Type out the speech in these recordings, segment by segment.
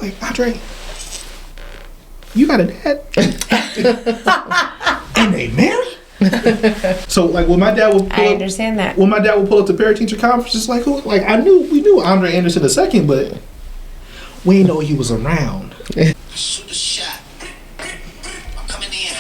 Like, Andre, you got a dad? And they married? So, like, when my dad would pull I understand that. When my dad would pull up to parent teacher conferences, like, who? Like, we knew Andre Anderson II, but we didn't know he was around. Super shot. I'm coming in.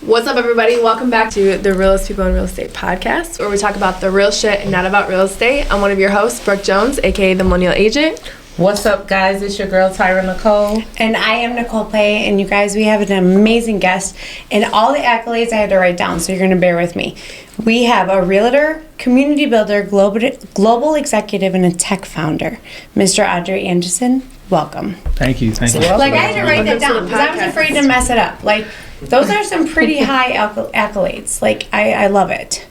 What's up, everybody? Welcome back to the Realest People in Real Estate podcast, where we talk about the real shit and not about real estate. I'm one of your hosts, Brooke Jones, aka the Millennial Agent. What's up, guys? It's your girl, Tyra Nicole. And I am Nicole Play, and you guys, we have an amazing guest. And all the accolades I had to write down, so you're going to bear with me. We have a realtor, community builder, global executive, and a tech founder, Mr. Andre Anderson. Welcome. Thank you. Like, I had to write that down because I was afraid to mess it up. Like, those are some pretty high accolades. Like, I love it.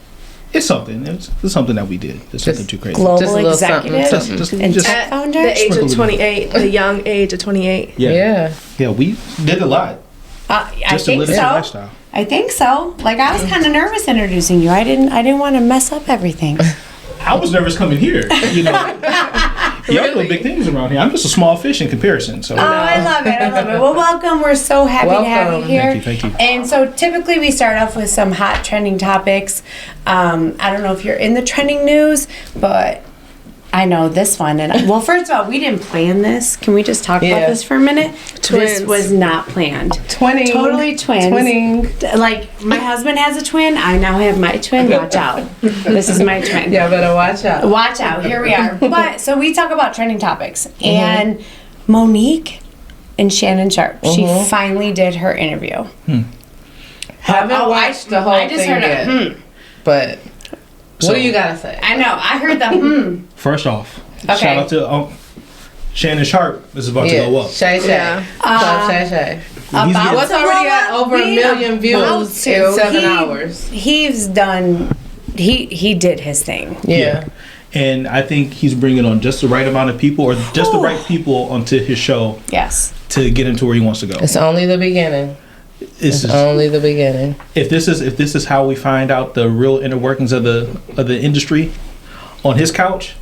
It's something. It's something that we did. It's nothing too crazy. Global executive and just tech founder. The age of 28, the young age of 28. Yeah, we did a lot. I Just to think live so. that lifestyle. I think so. Like, I was kind of nervous introducing you. I didn't want to mess up everything. I was nervous coming here. You know, y'all doing big things around here. I'm just a small fish in comparison. So. Oh, I love it. Well, welcome. We're so happy to have you here. Thank you. And so typically we start off with some hot trending topics. I don't know if you're in the trending news, but I know this one. And well, first of all, we didn't plan this. Can we just talk about this for a minute? Twins. This was not planned. Twinning. Totally twins. Twinning. Like, my husband has a twin. I now have my twin. Watch out. This is my twin. Yeah, better watch out. Watch out. Here we are. But so we talk about trending topics. And Monique and Shannon Sharp, she finally did her interview. Haven't watched the whole I just thing heard yet. But So- what do you gotta say? I know. I heard the First off, Okay. shout out to Shannon Sharp. This is about to go up. Shay Shay. Yeah. Shay Shay. about What's already at over a million views in 7 hours. He's done. He did his thing. Yeah. And I think he's bringing on just the right amount of people, or just the right people, onto his show Yes. to get him to where he wants to go. It's only the beginning. This is, Only the beginning. if this is how we find out the real inner workings of the industry on his couch,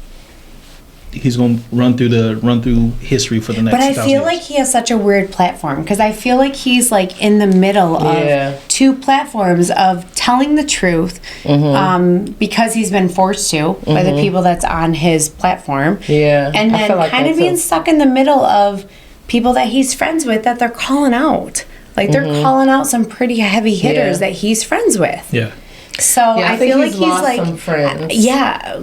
he's gonna run through history for the next. But I 1,000 feel years. like he has such a weird platform because I feel like he's like in the middle of two platforms of telling the truth because he's been forced to by the people that's on his platform. Yeah. And I then feel like kind that of being too. stuck in the middle of people that he's friends with that they're calling out. Like, they're calling out some pretty heavy hitters that he's friends with. Yeah. So Yeah, I think feel like he's he's lost like, some friends. yeah.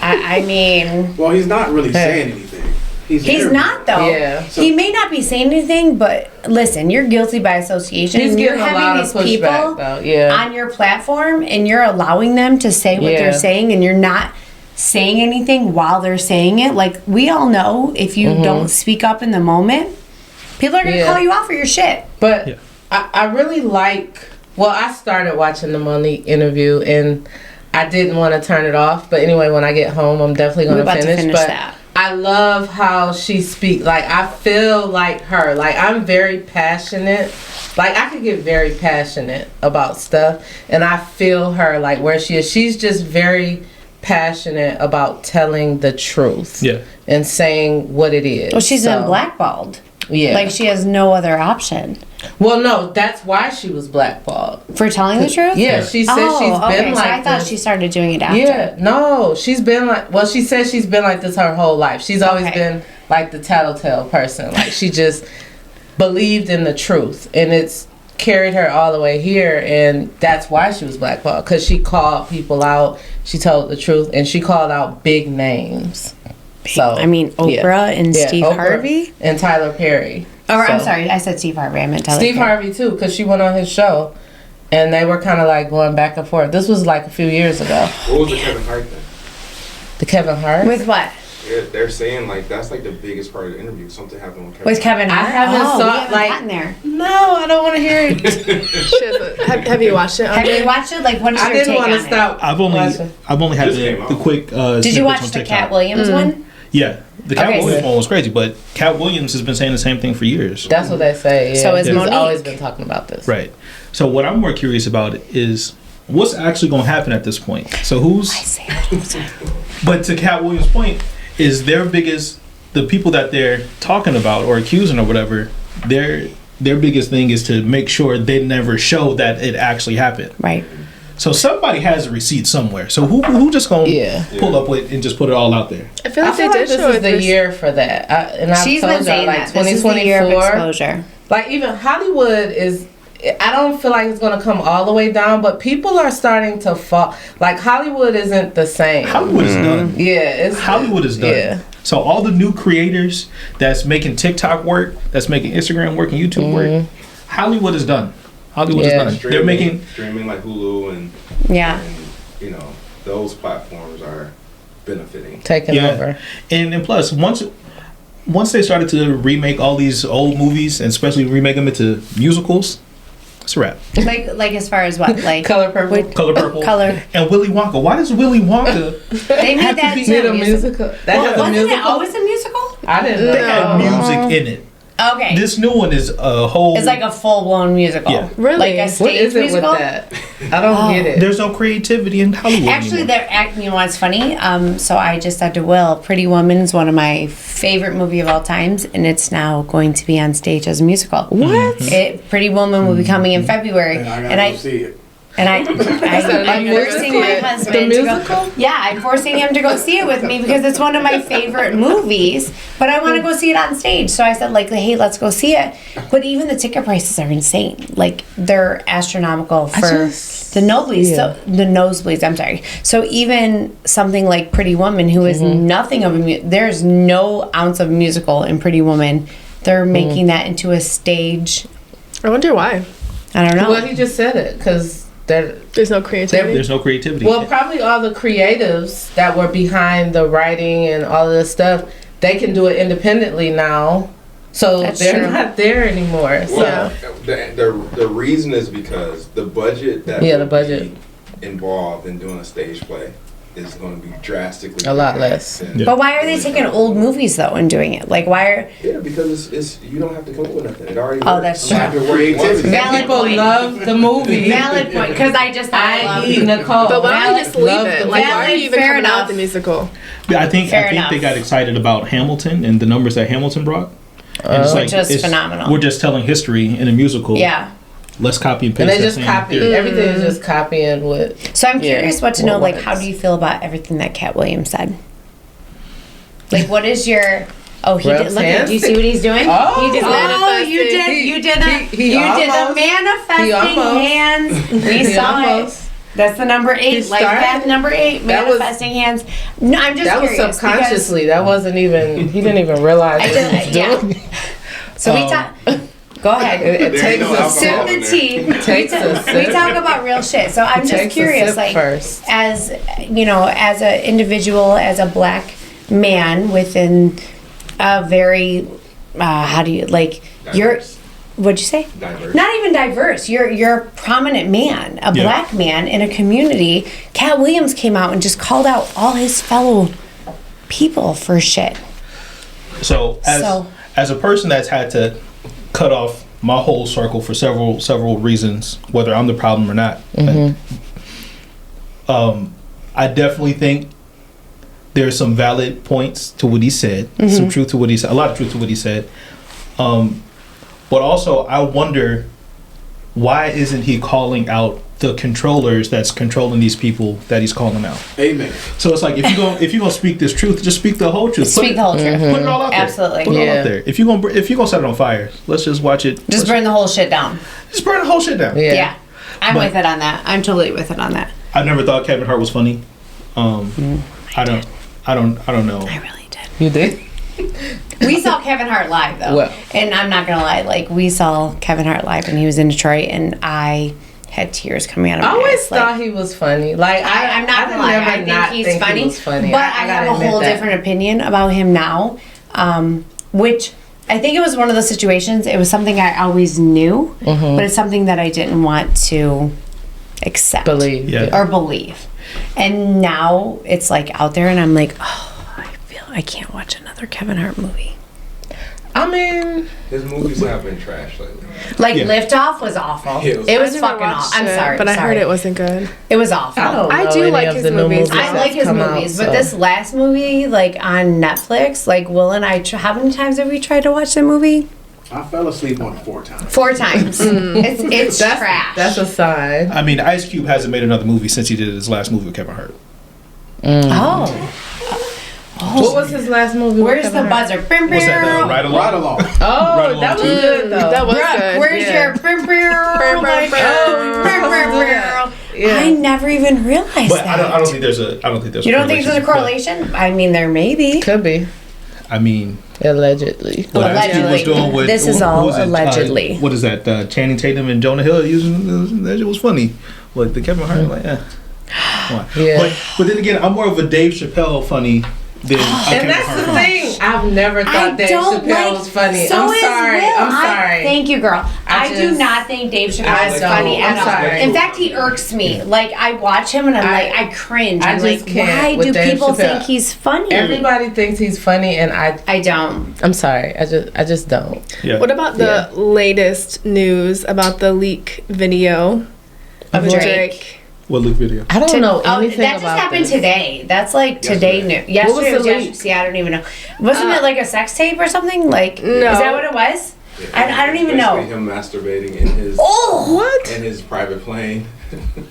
I mean, Well, he's not really saying anything. he's not though. Yeah. He may not be saying anything, but listen, you're guilty by association. He's and you're getting a having lot these of people pushback, though. Yeah. on your platform, and you're allowing them to say what they're saying, and you're not saying anything while they're saying it. Like, we all know if you don't speak up in the moment, people are gonna call you out for your shit. But Yeah. I really like. Well, I started watching the Monique interview and I didn't want to turn it off. But anyway, when I get home, I'm definitely going We're about to finish. finish But that. I love how she speaks. Like, I feel like her. Like, I'm very passionate. Like, I could get very passionate about stuff, and I feel her. Like, where she is, she's just very passionate about telling the truth. Yeah. And saying what it is. Well, she's been So, blackballed. Yeah. Like, she has no other option Well, no, that's why she was blackballed. for telling the truth. Yeah, she said she's been so like I thought this. she started doing it after. Yeah, no, she's been like. Well, she says she's been like this her whole life. She's always Okay. been like the tattletale person. Like, she just believed in the truth, and it's carried her all the way here. And that's why she was blackballed, because she called people out. She told the truth, and she called out big names. So I mean, Oprah and Steve Oprah Harvey. and Tyler Perry. Or I'm So- sorry, I said Steve Harvey. I meant Tyler Steve Perry. Harvey too, because she went on his show, and they were kind of like going back and forth. This was like a few years ago. What was the Kevin Hart thing? The Kevin Hart. With what? They're saying like that's like the biggest part of the interview. Something happened with Kevin. With Kevin I Hart? haven't oh, saw- we haven't like- gotten there. No, I don't want to hear it. Shit, have you watched it? Have you watched it? Like, what is I your didn't take want on to it? stop. I've only had Just came the out. quick. Did you snippets watch on the TikTok. Cat Williams one? Yeah, the Cat Okay. Williams one was crazy, but Cat Williams has been saying the same thing for years. That's what they say. Yeah. So is He's Monique. always been talking about this. Right. So what I'm more curious about is what's actually going to happen at this point? So who's? I say that all the time. But to Cat Williams' point, is their biggest the people that they're talking about or accusing or whatever. Their biggest thing is to make sure they never show that it actually happened. Right. So somebody has a receipt somewhere. So who just gonna pull up with and just put it all out there? I feel like they did this show is it the year for that. I've She's told been saying y'all, like that. This is the year of 2024. exposure. Like even Hollywood is. I don't feel like it's gonna come all the way down, but people are starting to fall. Like Hollywood isn't the same. Hollywood is done. Yeah, Hollywood is done. Yeah. So all the new creators that's making TikTok work, that's making Instagram work and YouTube work, Hollywood is done. Hollywood is done. They're making streaming like Hulu and you know, those platforms are benefiting. Taking over. And plus once they started to remake all these old movies and especially remake them into musicals, it's a wrap. Like as far as what? Like Color Purple. Color Purple. Color. And Willy Wonka. Why does Willy Wonka They made have that to be too. a musical? That has a Wasn't musical. it always a musical? I didn't know. they had music in it? Okay. This new one is a whole. It's like a full blown musical. Yeah. Really? Like a What stage is it musical. with that? I don't get it. There's no creativity in Hollywood Actually, anymore. they're acting. You know what's funny? So I just said to Will, Pretty Woman's one of my favorite movie of all times, and it's now going to be on stage as a musical. What? Pretty Woman will be coming in February, And I gotta go see it. And I'm forcing my husband The to musical? go. Yeah, I'm forcing him to go see it with me because it's one of my favorite movies. But I want to go see it on stage. So I said, like, hey, let's go see it. But even the ticket prices are insane. Like, they're astronomical for the nosebleeds. Yeah. So the nosebleeds. I'm sorry. So even something like Pretty Woman, who is nothing of a there's no ounce of musical in Pretty Woman. They're making that into a stage. I wonder why. I don't know. Well, he just said it because There's no creativity. There's no creativity. well, probably all the creatives that were behind the writing and all of this stuff, they can do it independently now. So That's they're true. not there anymore. So Well, the reason is because the budget that Yeah, would the budget. be involved in doing a stage play is going to be drastically A lot different less. than- Yeah. But why are they taking old movies though and doing it? Like, why are Yeah, because it's you don't have to come up with nothing. It already Oh, works. that's You don't have to work Creativity. once. Valid people point. love the movie. valid point? Because I just thought I love I.e. Nicole. But why don't you just leave Love it? the Like, why are valid, you even fair coming out enough. with the musical? Yeah, I think Fair they enough. got excited about Hamilton and the numbers that Hamilton brought. And it's Which was phenomenal. We're just telling history in a musical. Yeah. Let's copy and paste. And they that just same copy. theory. Everything is just copying what. So I'm curious what to know. What Like, how works. do you feel about everything that Cat Williams said? Like, what is your? Oh, he did. Look at. Do you see what he's doing? Oh, he did. manifesting. You did. You did the. He you did the almost- manifesting he almost- hands. We He saw almost. it. That's the number 8. Life started. path number 8. That was- Manifesting hands. No, I'm just That was curious subconsciously. That wasn't even. He didn't even realize I what did. he was Yeah. doing. So we talk. Go ahead. It There's takes no a alcohol Sip sip. in the there. tea. Takes a We sip. talk about real shit. So I'm just Takes a curious, sip like, first. as you know, as an individual, as a black man within a very, how do you like? You're, Diverse. what'd you say? Diverse. Not even diverse. You're a prominent man, a Yeah. black man in a community. Cat Williams came out and just called out all his fellow people for shit. So as a person that's had to cut off my whole circle for several reasons, whether I'm the problem or not, I definitely think there's some valid points to what he said, some truth to what he said, a lot of truth to what he said. But also, I wonder, why isn't he calling out the controllers that's controlling these people that he's calling out? Amen. So it's like, if you're gonna speak this truth, just speak the whole truth. Speak the whole truth. Put it all out there. Absolutely. Put it all Yeah. out there. If you're gonna set it on fire, let's just watch it. Just burn the whole shit down. Just burn the whole shit down. Yeah. Yeah. I'm But- with it on that. I'm totally with it on that. I never thought Kevin Hart was funny. I don't know. I really did. You did. We saw Kevin Hart live though, Well. and I'm not gonna lie. Like, we saw Kevin Hart live, and he was in Detroit, and I had tears coming out of I my always eyes. Like, thought he was funny. Like I'm not gonna lie. never I think not he's think funny, He was funny. but I have gotta a admit whole that. different opinion about him now, which I think it was one of those situations. It was something I always knew, but it's something that I didn't want to accept Believe. Yeah. or believe. And now it's like out there, and I'm like, oh, I can't watch another Kevin Hart movie. I I mean, His movies have been trash lately. Like Yeah. Liftoff was awful. It was- It was I never fucking watched awful. I'm it, sorry, but I sorry. heard it wasn't good. It was awful. I don't I know do any like of his the new movies. movies. I that's like his come out, movies, but so. this last movie, like on Netflix, like Will and I, how many times have we tried to watch the movie? I fell asleep on it 4 times. 4 times. It's trash. That's a sign. I mean, Ice Cube hasn't made another movie since he did his last movie with Kevin Hart. Oh. What was his last movie? with Where's Kevin the Hart? buzzer? What's that? Right Ride Along? along. Oh, Right that was along, too. good though. That was Brooke, good. where's Yeah. your Yeah. I never even realized But that. I don't think there's a. I don't think there's. You don't think there's a but, correlation? I mean, there may be. Could be I mean, allegedly. what Ice Cube was Allegedly. doing with This is who all was it? allegedly. What is that? Channing Tatum and Jonah Hill using that shit was funny. But the Kevin Hart, like, come on. Yeah. But then again, I'm more of a Dave Chappelle funny than a And Kevin that's Hart the funny. thing. I've never thought Dave Chappelle was funny. So I'm is sorry. Will. I'm sorry. Thank you, girl. I do just- not think Dave Chappelle I is don't. funny I'm at all. sorry. In fact, he irks me. Like I watch him and I'm I- like, I cringe. I I'm just like, can't why with do Dave people Chappelle. think he's funny? Everybody thinks he's funny, and I don't. I'm sorry. I just don't. Yeah. What about the latest news about the leak video of Drake. Drake? What Luke video? I don't know anything that just about happened this. today. That's like today Yesterday. news. Yesterday was was the yesterday. leak? See, I don't even know. Wasn't it like a sex tape or something? Like, No. is that what it was? I don't even know. Basically him masturbating in his Oh, in his private plane.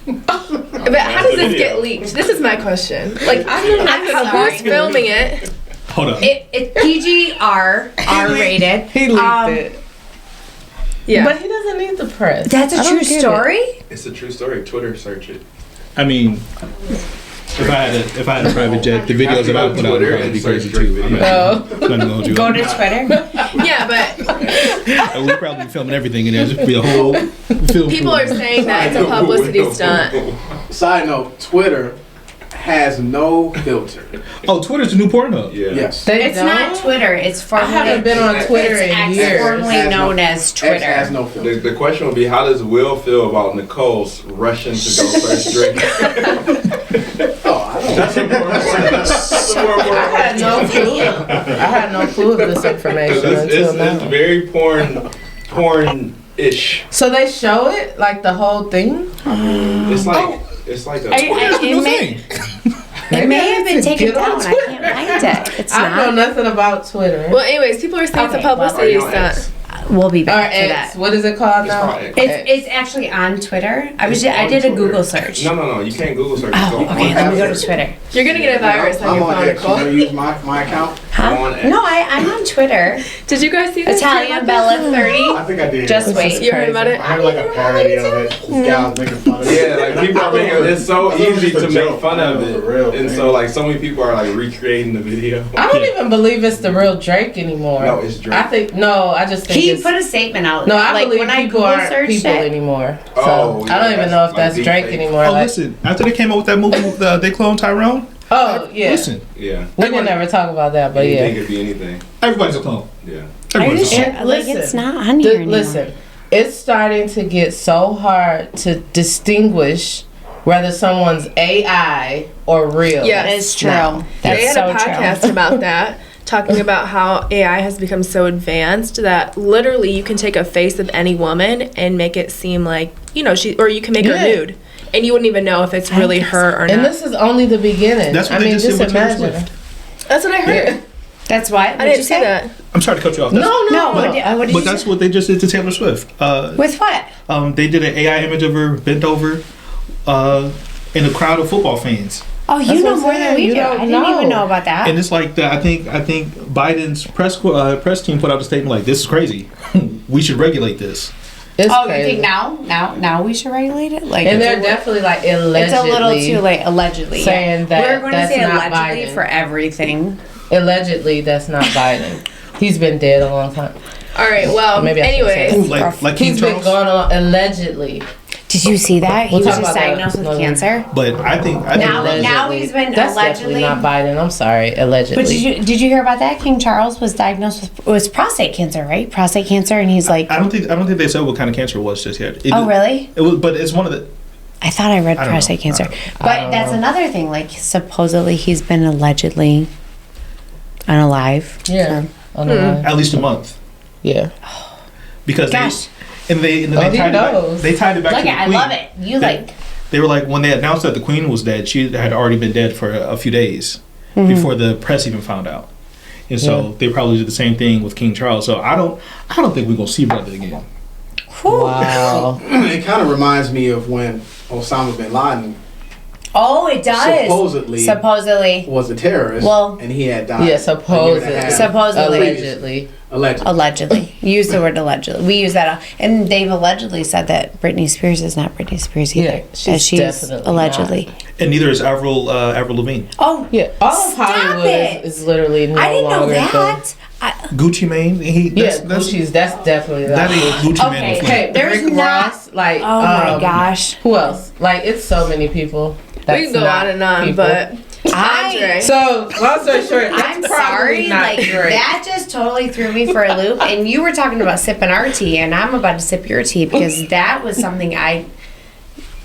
But how does this get leaked? This is my question. Like, who's filming it? Hold on. it PG R rated. He leaked it. Yeah. But he doesn't need the press. That's a I don't true get it. story. It's a true story. Twitter, search it. I mean, if I had a private jet, the videos that I would put out would Twitter probably be and crazy search too. Drake I'm not gonna hold you Go up. to Twitter. Yeah, but We'd probably be filming everything in there. Just be a whole film. people are saying that it's a publicity stunt. Side note, Twitter has no filter. Oh, Twitter's the new porno. Yeah. Yes. They It's don't? not Twitter. It's I formerly. haven't been on Twitter it's in years. formerly Has known no- as X has Twitter. no filter. The question would be, how does Will feel about Nicole rushing to go search Drake? Oh, I don't That's a more I had no clue. I had no clue of this information until it's now. very porn-ish. So they show it like the whole thing. It's like it's like a It may, it may have been taken Get on down. I Twitter. can't find it. It's I don't know not. nothing about Twitter. Well, anyways, people are saying Okay, it's a publicity Are you on X? stunt. We'll be Or back to X. that. What is it called It's now? called X. It's actually on Twitter. I It's did a on Google Twitter. search. No, you can't Google search. Oh, Go okay. on Let me go to X. Twitter. You're gonna get a virus on I'm your on phone, X. You want to Nicole. use my account? Huh? On X. No, I'm on Twitter. Did you guys see this? Italian Bella 30. I think I did. Just wait. You heard about it? I heard like a parody of it. This guy was making fun of it. Yeah, like people are making it's so I thought it was easy just a to joke. make fun of I thought it was a real it, and thing. so like so many people are like recreating the video. I don't even believe it's the real Drake anymore. No, it's Drake. I think no. I just think He it's, put a statement out. no. I like believe when I people Google aren't searched people it. anymore. So Oh, I don't yeah, even know if that's that's like Drake deep fake. anymore. Oh, Like, listen. After they came out with that movie, they cloned Tyrone. oh yeah. Listen, Yeah. We can never talk about that, but Anything yeah. could be anything. everybody's a clone. Yeah. Are you Everybody's a clone. sure? And Like listen, it's not on here anymore. Listen, it's starting to get so hard to distinguish whether someone's AI or real. Yeah, That is true. now. That's They had so a podcast true. about that, talking about how AI has become so advanced that literally you can take a face of any woman and make it seem like, you know, or you can make her Yeah. nude. And you wouldn't even know if it's really her or And not. this is only the beginning. That's what I they mean, just did with Taylor imagine. Swift. That's what I heard. Yeah. That's what? I didn't see that. I'm sorry to cut you off. No, That's- No, what did But you that's say? what they just did to Taylor Swift. With what? They did an AI image of her bent over in a crowd of football fans. Oh, you That's know what I'm more than saying. we You do. don't I didn't know. even know about that. And it's like I think Biden's press team put out a statement like, "This is crazy. We should regulate this." It's Oh, crazy. you think now we should regulate it? Like, And it's they're a- definitely like It's allegedly a little too late. Allegedly, saying yeah. that we're going to that's say not allegedly Biden. for everything. Allegedly, that's not Biden. He's been dead a long time. All right, well, Maybe I shouldn't say anyways. Ooh, like King He's been Charles. going along allegedly. Did you see that? He We'll was talk just about that diagnosed with another- cancer. But I think Now Allegedly. he's been That's allegedly. definitely not Biden. I'm sorry, allegedly. But did you hear about that? King Charles was diagnosed with prostate cancer, right? Prostate cancer, and he's like, I don't think they said what kind of cancer it was just yet. oh really? It was, but it's one of the. I thought I read I don't prostate know. cancer, I but don't that's know. another thing. Like supposedly he's been allegedly unalive. Yeah. for- On the line. At least a month. Yeah. because Gosh. they Oh, he knows. they tied it back Look, to the I queen. love it. You They- They were like, when they announced that the queen was dead, she had already been dead for a few days before the press even found out. And so they probably did the same thing with King Charles. So I don't think we're gonna see brother again. Wow. It kind of reminds me of when Osama bin Laden Oh, it does. Supposedly was a terrorist. Well, and he had died. Yeah, supposedly. Supposedly. Allegedly. Use the word allegedly. We use that. And they've allegedly said that Britney Spears is not Britney Spears either. Yeah, she's definitely allegedly. not. And neither is Avril Lavigne. Oh, Yeah, all of Stop Hollywood it. is literally no I didn't know longer that. Gucci Mane. That's definitely that not ain't Gucci Mane. Okay. with Hey, Flame. There's Rick not- Ross, like, Oh my gosh. who else? Like, it's so many people. We That's can go not on and on, people. but Andre. So, long story short, that's I'm probably sorry, not like great. that just totally threw me for a loop. And you were talking about sipping our tea, and I'm about to sip your tea because that was something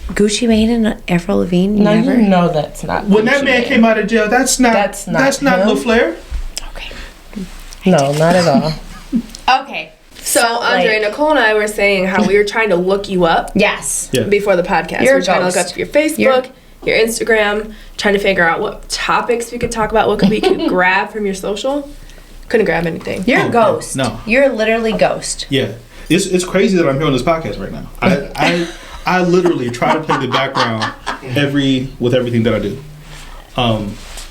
Gucci Mane and Avril Lavigne. No, Never. you know that's not. When that Gucci man Mane. came out of jail, that's not him. Lil Flair. Okay. No, not at all. Okay. So, Andre, Nicole and I were saying how we were trying to look you up Yes. Yeah. before the podcast. You're we were a trying to look ghost. up your Facebook, your Instagram, trying to figure out what topics we could talk about, what we could grab from your social. Couldn't grab anything. You're Oh, a ghost. no. You're literally ghost. Yeah, it's crazy that I'm here on this podcast right now. I literally try to play the background with everything that I do.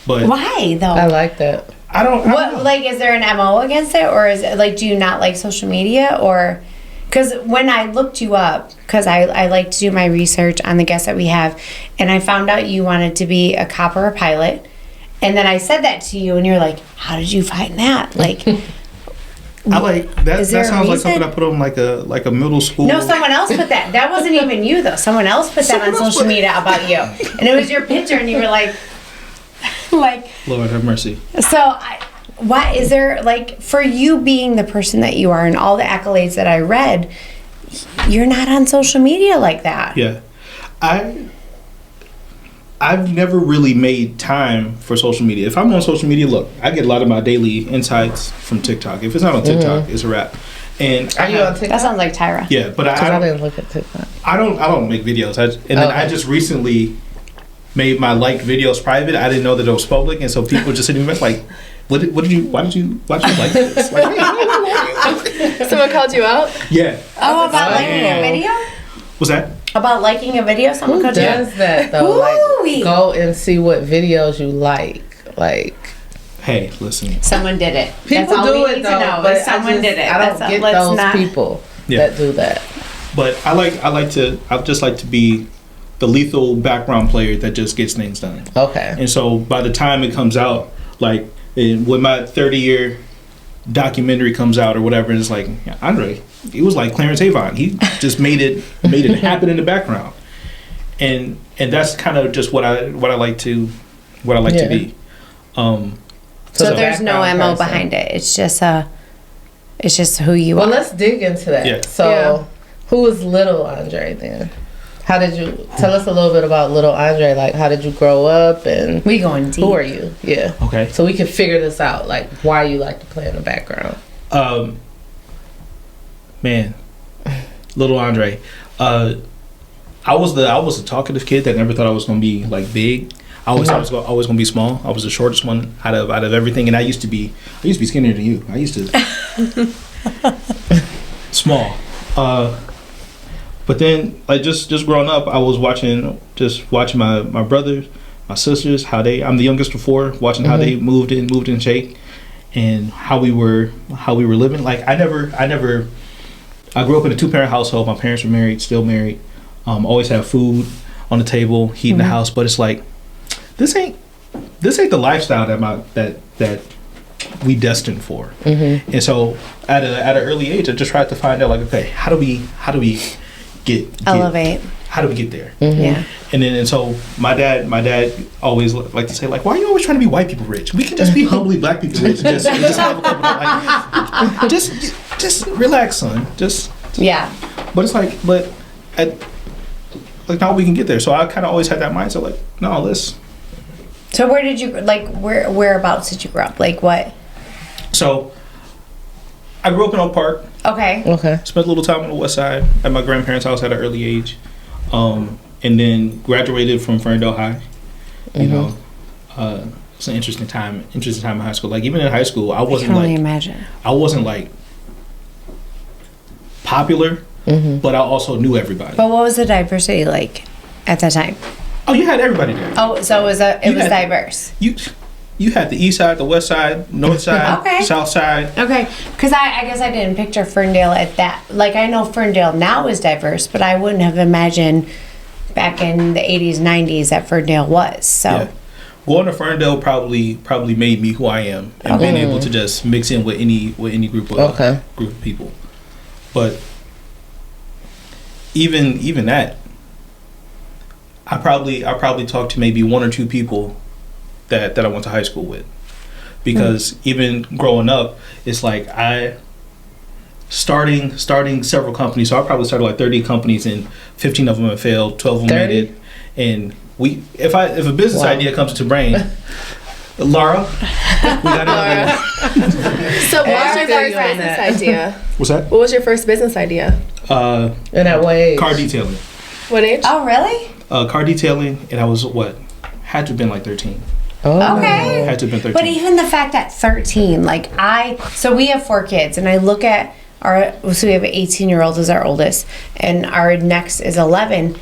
But Why though? I like that. I don't What know. like is there an MO against it, or is it like do you not like social media, or because when I looked you up, because I like to do my research on the guests that we have, and I found out you wanted to be a cop or a pilot, and then I said that to you, and you're like, how did you find that? Like, I like that. Is That there a sounds like something reason? I put on like a middle school. no, someone else put that. That wasn't even you though. Someone else put that on Someone else social put it. media about you, and it was your picture, and you were like, like. Lord have mercy. So, why is there like for you being the person that you are and all the accolades that I read, you're not on social media like that. Yeah, I've never really made time for social media. If I'm on social media, look, I get a lot of my daily insights from TikTok. If it's not on TikTok, it's a wrap. And Are you on TikTok? That sounds like Tyra. Yeah, but I I didn't look at TikTok. don't make videos. Then Okay. I just recently made my liked videos private. I didn't know that it was public, and so people just sitting there like, why did you like this? Like, Someone called you out? yeah. Oh, about liking a video? What's that? About liking a video? Someone Who called you out? does that though? Ooh-wee. Like, go and see what videos you like. Like, Hey, listen. Someone did it. people That's all do we it need though. to know. But Is someone did it. I don't That's get let's those not- people Yeah. that do that. But I just like to be the lethal background player that just gets things done. Okay. And so by the time it comes out, like when my 30-year documentary comes out or whatever, it's like Andre, he was like Clarence Avon. He just made it happen in the background, and that's kind of just what I like to be. So there's no background MO person. behind it. It's just who you Well, are. let's dig into that. Yeah. So, Yeah. who was little Andre then? How did you tell us a little bit about little Andre? Like, how did you grow up and We going deep. who are you? Yeah. Okay. So we can figure this out. Like, why you like to play in the background? Man, little Andre. I was a talkative kid that never thought I was gonna be like big. I always thought I was always gonna be small. I was the shortest one out of everything, and I used to be skinnier than you. I used to small. But then, like just growing up, I was watching my brothers, my sisters, how I'm the youngest of four, watching how they moved in shape, and how we were living. Like I grew up in a 2-parent household. My parents were married, still married. Always have food on the table, heat in the house. But it's like this ain't the lifestyle that we destined for. And so at an early age, I just tried to find out like, okay, how do we Elevate. how do we get there? Yeah. And so my dad always liked to say like, why are you always trying to be white people rich? We can just be humbly black people rich. And just have a couple of, like, just relax, son. Yeah. But it's like, now we can get there. So I kind of always had that mindset, like, no, let's. So where did you whereabouts did you grow up? Like what? So I grew up in Oak Park. Okay. Okay. Spent a little time on the west side at my grandparents' house at an early age, and then graduated from Ferndale High. You know, it's an interesting time in high school. Like even in high school, I wasn't can only imagine. I wasn't like popular, but I also knew everybody. But what was the diversity like at that time? Oh, you had everybody there. Oh, so it was diverse. You had the east side, the west side, north side, Okay. south side. Okay, because I guess I didn't picture Ferndale at that. Like I know Ferndale now is diverse, but I wouldn't have imagined back in the 80s, 90s that Ferndale was. So. Yeah. Going to Ferndale probably made me who I am, and being able to just mix in with any group of people. But even that, I probably talked to maybe one or two people that I went to high school with, because even growing up, it's like I starting several companies. So I probably started like 30 companies, and 15 of them have failed, 12 of them made it, and if a business idea comes to brain, Laura, we got Laura. So what was your first business idea? What's that? What was your first business idea? In that way. Car detailing. What age? Oh, really? Car detailing, and I was had to have been like 13. Oh. Okay. Had to have been 13. But even the fact that 13, so we have 4 kids, and I look at so we have an 18-year-old as our oldest, and our next is 11.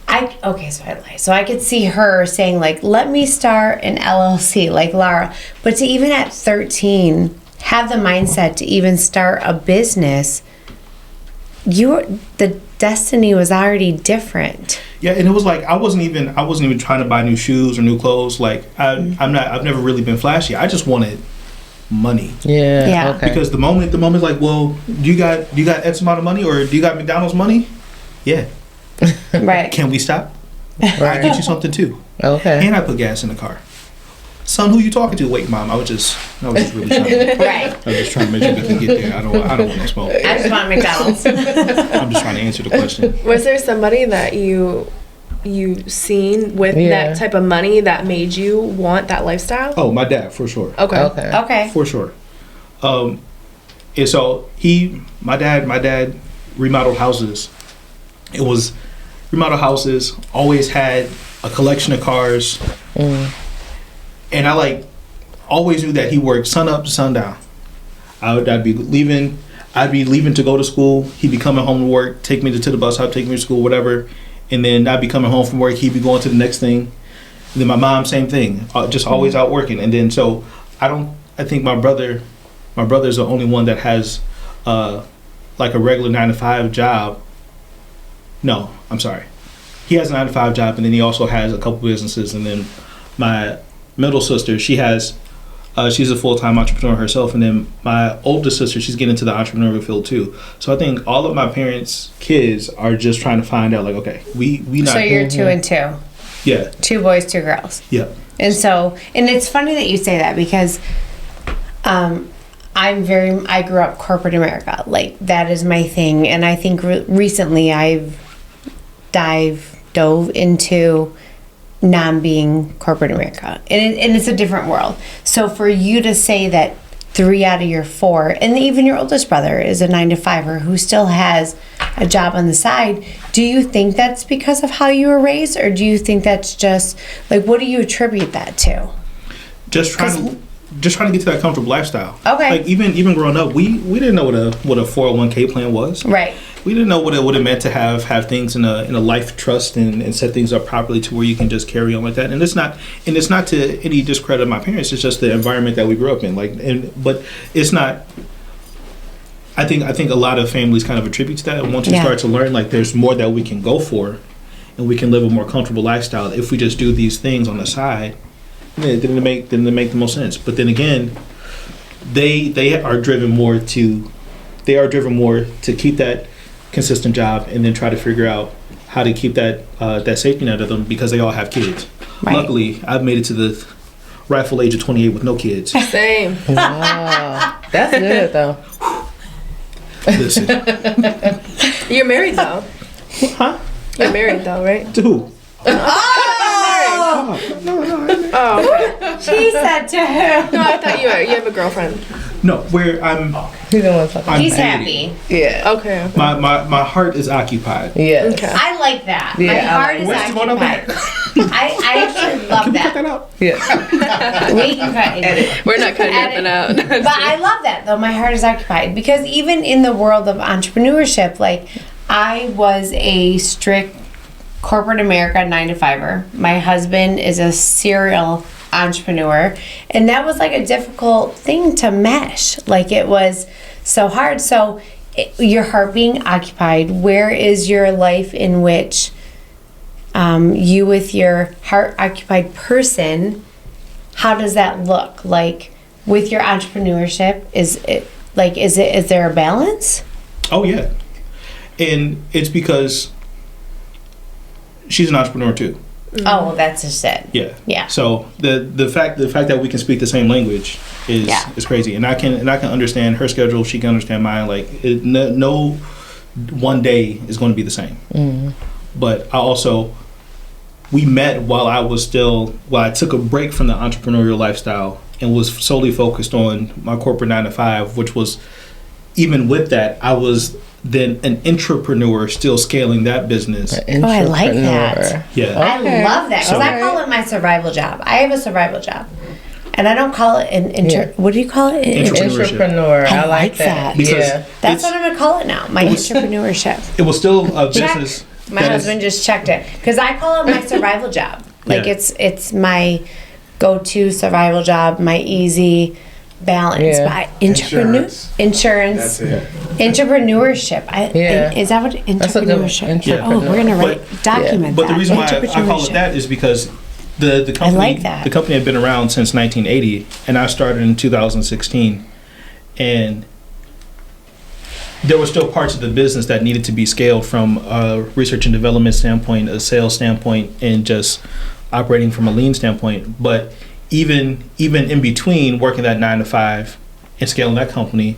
So I lied. So I could see her saying like, let me start an LLC like Lara. But to even at 13 have the mindset to even start a business, the destiny was already different. Yeah, and it was like I wasn't even trying to buy new shoes or new clothes. Like I've never really been flashy. I just wanted money. Yeah. Okay. Because the moment like, well, do you got X amount of money, or do you got McDonald's money? Yeah. Right. Can we stop? I'll get you something too. Okay. And I put gas in the car. Son, who you talking to? Wait, Mom, I was just really trying to, Right. I was just trying to make sure we can get there. I don't want no smoke. I just want McDonald's. I'm just trying to answer the question. Was there somebody that you seen with that type of money that made you want that lifestyle? Oh, my dad, for sure. Okay. For sure. And so my dad remodeled houses. It was remodeled houses, always had a collection of cars. And I always knew that he worked sun up to sundown. I'd be leaving to go to school. He'd be coming home to work, take me to the bus stop, take me to school, whatever. And then I'd be coming home from work. He'd be going to the next thing. And then my mom, same thing, just always out working. And then so I think my brother's the only one that has like a regular 9-to-5 job. No, I'm sorry. He has a 9-to-5 job, and then he also has a couple businesses. And then my middle sister, she's a full-time entrepreneur herself. And then my oldest sister, she's getting into the entrepreneurial field too. So I think all of my parents' kids are just trying to find out, like, okay, we not. So you're 2 and 2. Yeah. 2 boys, 2 girls. Yeah. And so, and it's funny that you say that, because I grew up corporate America. Like, that is my thing. And I think recently I've dove into non-being corporate America. And it's a different world. So for you to say that 3 out of your 4, and even your oldest brother is a 9-to-5er who still has a job on the side, do you think that's because of how you were raised, or do you think that's just, like, what do you attribute that to? Just trying to get to that comfortable lifestyle. Okay. Like even growing up, we didn't know what a 401k plan was. Right. We didn't know what it meant to have things in a life trust and set things up properly to where you can just carry on like that. And it's not to any discredit of my parents. It's just the environment that we grew up in. But it's not. I think a lot of families kind of attribute to that. And once you start to learn, like, there's more that we can go for, and we can live a more comfortable lifestyle if we just do these things on the side. It didn't make the most sense. But then again, they are driven more to keep that consistent job, and then try to figure out how to keep that safety net of them, because they all have kids. Right. Luckily, I've made it to the rightful age of 28 with no kids. Same. Wow. That's good, though. Listen. You're married though. Huh? You're married though, right? To who? Oh, okay. She said to him. No, I thought you have a girlfriend. No, where I'm. He don't want to talk. I'm He's dating. happy. Yeah. Okay. My heart is occupied. Yeah. Okay. I like that. Yeah, My I heart like is Where's Timon over occupied. I actually love Can we cut that. that out? Yeah. We can cut it. We're not cutting Edit. nothing out. But I love that though. My heart is occupied because even in the world of entrepreneurship, like I was a strict corporate America 9-to-5er. My husband is a serial entrepreneur, and that was like a difficult thing to mesh. Like it was so hard. So your heart being occupied, where is your life in which you with your heart occupied person, how does that look like with your entrepreneurship? Is there a balance? Oh yeah, and it's because she's an entrepreneur too. Oh, well, that's just it. Yeah. Yeah. So the fact that we can speak the same language is crazy, and I can understand her schedule. She can understand mine. Like no one day is going to be the same. Mm-hmm. But we met while I took a break from the entrepreneurial lifestyle and was solely focused on my corporate 9-to-5, which was, even with that, I was then an intrapreneur still scaling that business. Oh, I like that. Yeah. I love that because So- I call it my survival job. I have a survival job, and I don't call it what do you call it? Entrepreneurship. I like that. Because Yeah. That's what I'm gonna call it now. My entrepreneurship. It was still a Check. business. My that is- husband just checked it because I call it my survival job. Like Yeah. it's my go-to survival job, my easy balance. Yeah. But Insurance. insurance, That's it. entrepreneurship. Yeah. Is that what That's a good one. entrepreneurship? Yeah. Oh, we're gonna But- document But that. the reason why I call Entrepreneurship. it that is because the company like that. the company had been around since 1980, and I started in 2016, and there were still parts of the business that needed to be scaled from a research and development standpoint, a sales standpoint, and just operating from a lean standpoint. But even in between working that 9-to-5 and scaling that company,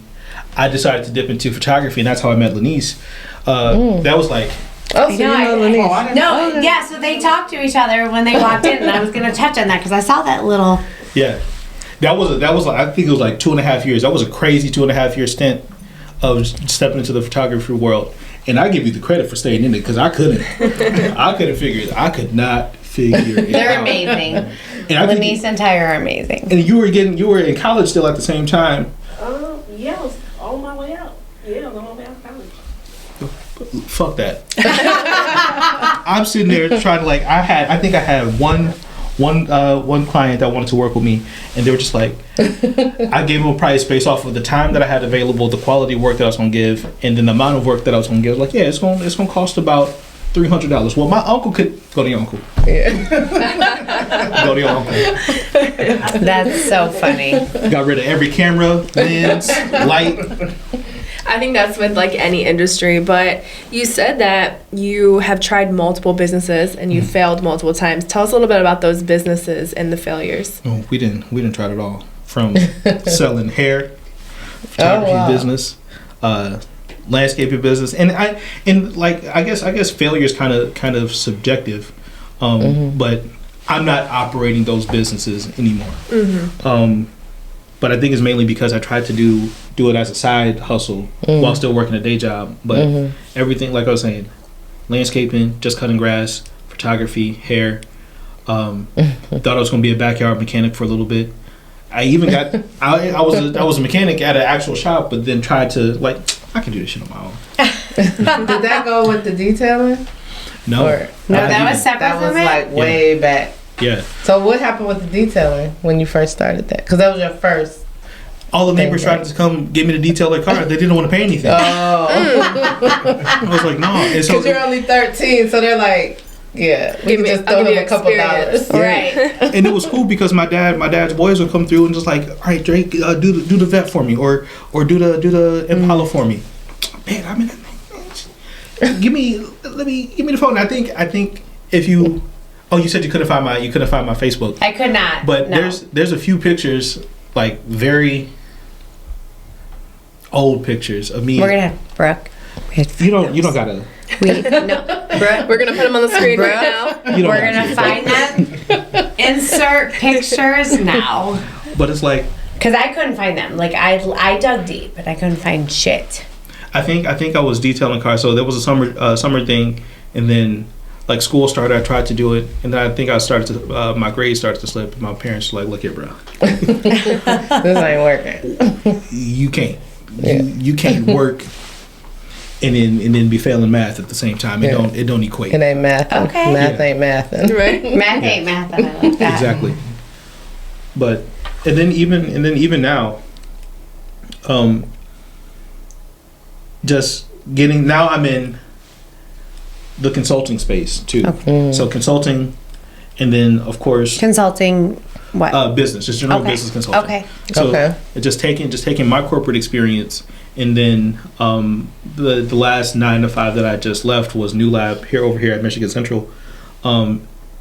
I decided to dip into photography, and that's how I met Lanice. That was like, Oh, so you know Lanice. No, yeah. So they talked to each other when they walked in, and I was gonna touch on that because I saw that little. yeah, that was like, I think it was like 2.5 years. That was a crazy 2.5 year stint of stepping into the photography world. And I give you the credit for staying in it because I couldn't figure it. I could not figure it They're out. amazing. And I think- Lanice and Ty are amazing. and you were in college still at the same time. Yeah, I was on my way out. Yeah, I was on my way out of college. Fuck that. I'm sitting there trying to I think I had one client that wanted to work with me, and they were just like, I gave them a price based off of the time that I had available, the quality of work that I was gonna give, and then the amount of work that I was gonna give. Like, yeah, it's gonna cost about $300. Well, my uncle could go to your uncle. Go to your uncle. That's so funny. Got rid of every camera, lens, light. I think that's with like any industry, but you said that you have tried multiple businesses and you failed multiple times. Tell us a little bit about those businesses and the failures. Oh, we didn't try it at all. From selling hair, photography business, landscaping business, and I guess failure is kind of subjective, but I'm not operating those businesses anymore. But I think it's mainly because I tried to do it as a side hustle while still working a day job. But everything, like I was saying, landscaping, just cutting grass, photography, hair. Thought I was going to be a backyard mechanic for a little bit. I even got I was a mechanic at an actual shop, but then tried to I can do this shit on my own. Did that go with the detailing? No, That was separate That was from it. like way back. Yeah. So what happened with the detailing when you first started that? Because that was your first. All the neighbors tried to come give me to detail their car. They didn't want to pay anything. Oh. I was like, no. And so Because you're only 13, so they're like, yeah, we can just I'll throw give him you a couple experience. dollars. Right. and it was cool because my dad's boys would come through and just like, all right, Drake, do the vet for me, or do the Impala for me. Man, I mean, give me the phone. I think if you, you said you couldn't find my Facebook. I could not. But no. there's a few pictures, like very old pictures of me. We're gonna have Brooke. You don't gotta. Brooke. We're gonna put them on the screen Brooke. right now. You don't We're have gonna to. find them. Insert pictures now. But it's like Because I couldn't find them. Like I dug deep, but I couldn't find shit. I think I was detailing cars. So there was a summer thing, and then like school started. I tried to do it, and then I think I started to my grades started to slip. And my parents were like, "Look here, bro, This ain't working. you can't you can't work and then be failing math at the same time. It don't equate. It ain't math. Okay. Math ain't math. Right. Math ain't math, and I like that. Exactly. But and then even now, just getting now I'm in the consulting space too. Okay. So consulting, and then of course Consulting, what? business, just general Okay. business consulting. Okay. So Okay. just taking my corporate experience, and then the last 9 to 5 that I just left was New Lab over here at Michigan Central.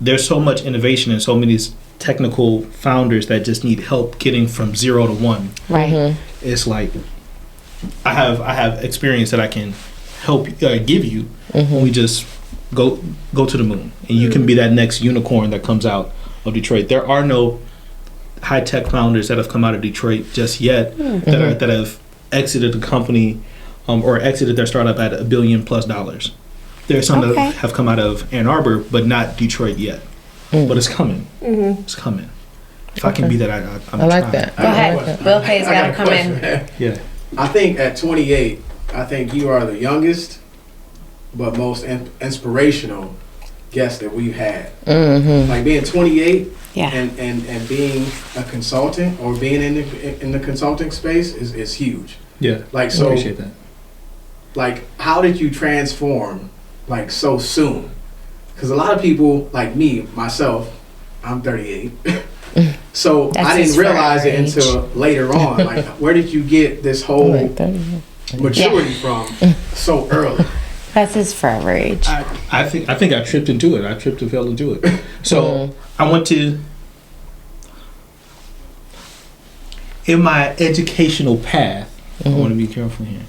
There's so much innovation and so many technical founders that just need help getting from 0 to 1. Right. It's like I have experience that I can help give you when we just go to the moon, and you can be that next unicorn that comes out of Detroit. There are no high tech founders that have come out of Detroit just yet that have exited the company or exited their startup at $1 billion plus. There are some Okay. that have come out of Ann Arbor, but not Detroit yet. But it's coming. It's coming. If I can be that, I'm I like trying. that. Go ahead. Will K's I got to a come in. question. Yeah. I think at 28, I think you are the youngest, but most inspirational guest that we've had. Mm-hmm. Like being 28 Yeah. and being a consultant or being in the consulting space is huge. Yeah. Like I so, appreciate that. like how did you transform like so soon? Because a lot of people like me, myself, I'm 38. So That's I his didn't realize forever it until later on. Like, where did you get this whole maturity from so early? That's his forever age. I think I tripped into it. I tripped and fell into it. So I went to in my educational path. I want to be careful here.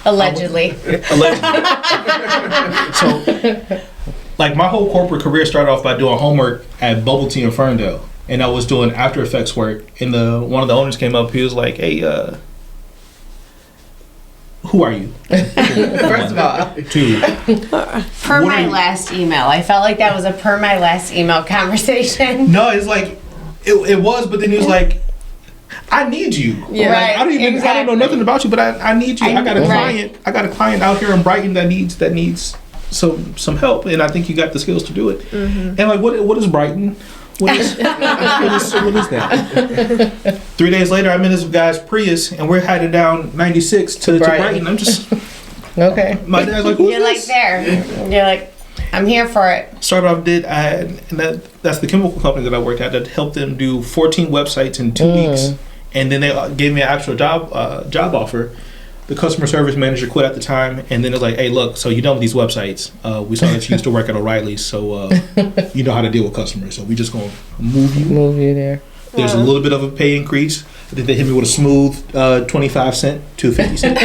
Allegedly. Allegedly. So, like my whole corporate career started off by doing homework at Bubble Tea in Ferndale, and I was doing After Effects work. And one of the owners came up. He was like, "Hey, who are you?" First of all, Two. Per What my are you- last email. I felt like that was a per my last email conversation. No, it's like it was, but then he was like, "I need you." Yeah. Like, Right, I don't exactly. know nothing about you, but I need you. I got a Right. client. I got a client out here in Brighton that needs some help, and I think you got the skills to do it. And like, what is Brighton? What is what is that? 3 days later, I'm in this guy's Prius, and we're headed down 96 to Brighton. I'm just okay. my dad's like, "Who's You're like this?" there. You're like, I'm here for it. Started off and that's the chemical company that I worked at that helped them do 14 websites in 2 weeks, and then they gave me an actual job offer. The customer service manager quit at the time, and then it was like, "Hey, look, so you're done with these websites. We saw that you used to work at O'Reilly's, so you know how to deal with customers. So we just gonna move you. Move you there. There's a little bit of a pay increase. Then they hit me with a smooth 25 cent to 50 cent.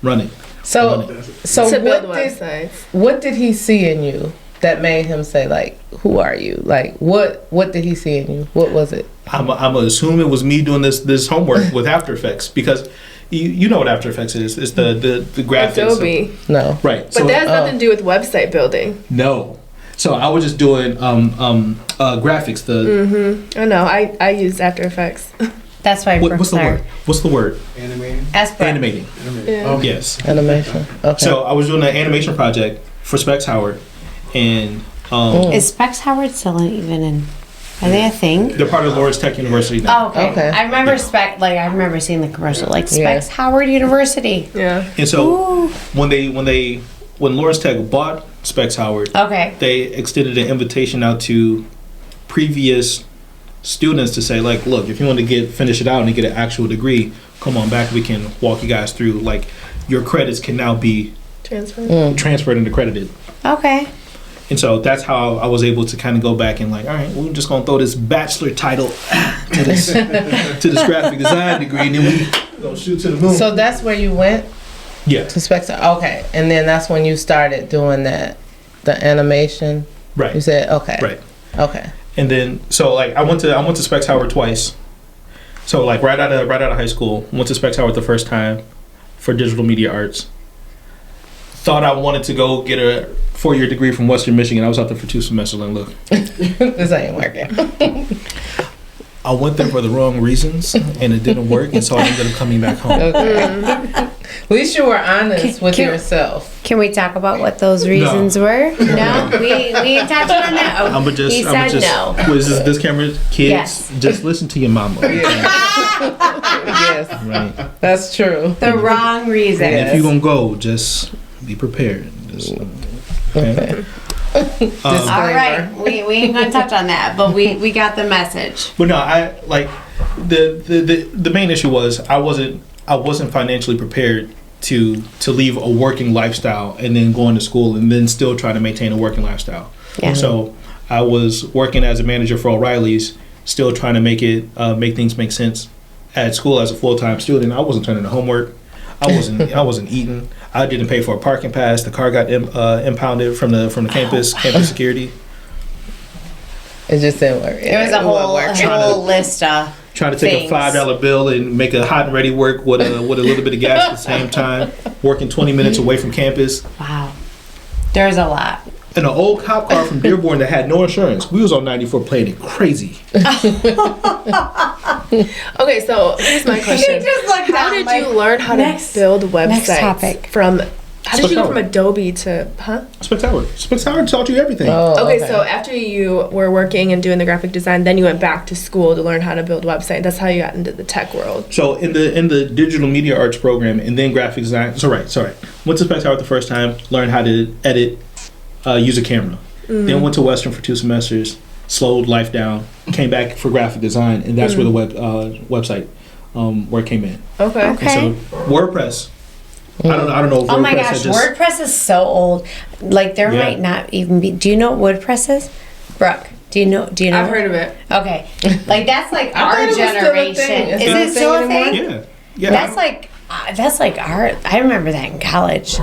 Run it. So To build what did websites. what did he see in you that made him say like, "Who are you?" Like what did he see in you? What was it? I'm gonna assume it was me doing this homework with After Effects, because you know what After Effects is. It's the graphics. Adobe. No. Right. But So that has nothing to do with website building. no. So I was just doing graphics. I know. I use After Effects. That's why What's the word? What's the word? Animating. Animating. Yeah. Yes. Animation. Okay. So I was doing an animation project for Specs Howard, and Is Specs Howard still even in? Are they a thing? they're part of Lawrence Tech University now. Oh, okay. Okay. I remember I remember seeing the commercial, like Yeah. Specs Howard University. Yeah. And so when Lawrence Tech bought Specs Howard, Okay. they extended an invitation out to previous students to say, like, look, if you want to finish it out and get an actual degree, come on back. We can walk you guys through. Like, your credits can now be Transfer. transferred and accredited. Okay. And so that's how I was able to kind of go back and like, all right, we're just gonna throw this bachelor title to this graphic design degree, and then we gonna shoot to the moon. So that's where you went Yeah, to Specs. Okay, and then that's when you started doing the animation. right, You said okay. right. Okay. And then so like I went to Specs Howard twice. So like right out of high school, went to Specs Howard the first time for digital media arts. Thought I wanted to go get a 4-year degree from Western Michigan. I was out there for 2 semesters and look. This ain't working. I went there for the wrong reasons and it didn't work, and so I ended up coming back home. Okay. At least you were honest with yourself. Can we talk about what those reasons were? No, we ain't touching on that. Oh, he said no. Was this camera? Kids, Yes. just listen to your mama. Yes, Right. that's true. The wrong reason. And if you're gonna go, just be prepared. Okay. All right, we ain't gonna touch on that, but we got the message. But no, I like the main issue was I wasn't financially prepared to leave a working lifestyle and then going to school and then still try to maintain a working lifestyle. Yeah. So I was working as a manager for O'Reilly's, still trying to make things make sense at school as a full-time student. I wasn't turning in homework. I wasn't eating. I didn't pay for a parking pass. The car got impounded from the campus security. It just didn't work. There was a whole list of Trying to take things. a $5 bill and make a hot and ready work with a little bit of gas at the same time. Working 20 minutes away from campus. Wow. There's a lot. In an old cop car from Dearborn that had no insurance. We was on 94 playing it crazy. Okay, so here's my question. just looked How down did like, you learn how next- to build next websites topic. How did you go from Adobe to Specs Howard taught you everything. Oh, Okay, so after you were working and doing the graphic design, then you went back to school to learn how to build websites. That's how you got into the tech world. So in the digital media arts program and then graphic design. Sorry. Went to Specs Howard the first time. Learned how to edit, use a camera. Then went to Western for 2 semesters. Slowed life down. Came back for graphic design, and that's where the website work came in. Okay. And so WordPress. I don't know. If Oh my WordPress gosh, had just, WordPress is so old. Like there Yeah. might not even be. Do you know what WordPress is, Brooke? Do you know? I've heard of it. Okay, like that's like I our thought it was still a generation. thing. Is It's not it still a anymore? thing? Yeah. That's like our. I remember that in college.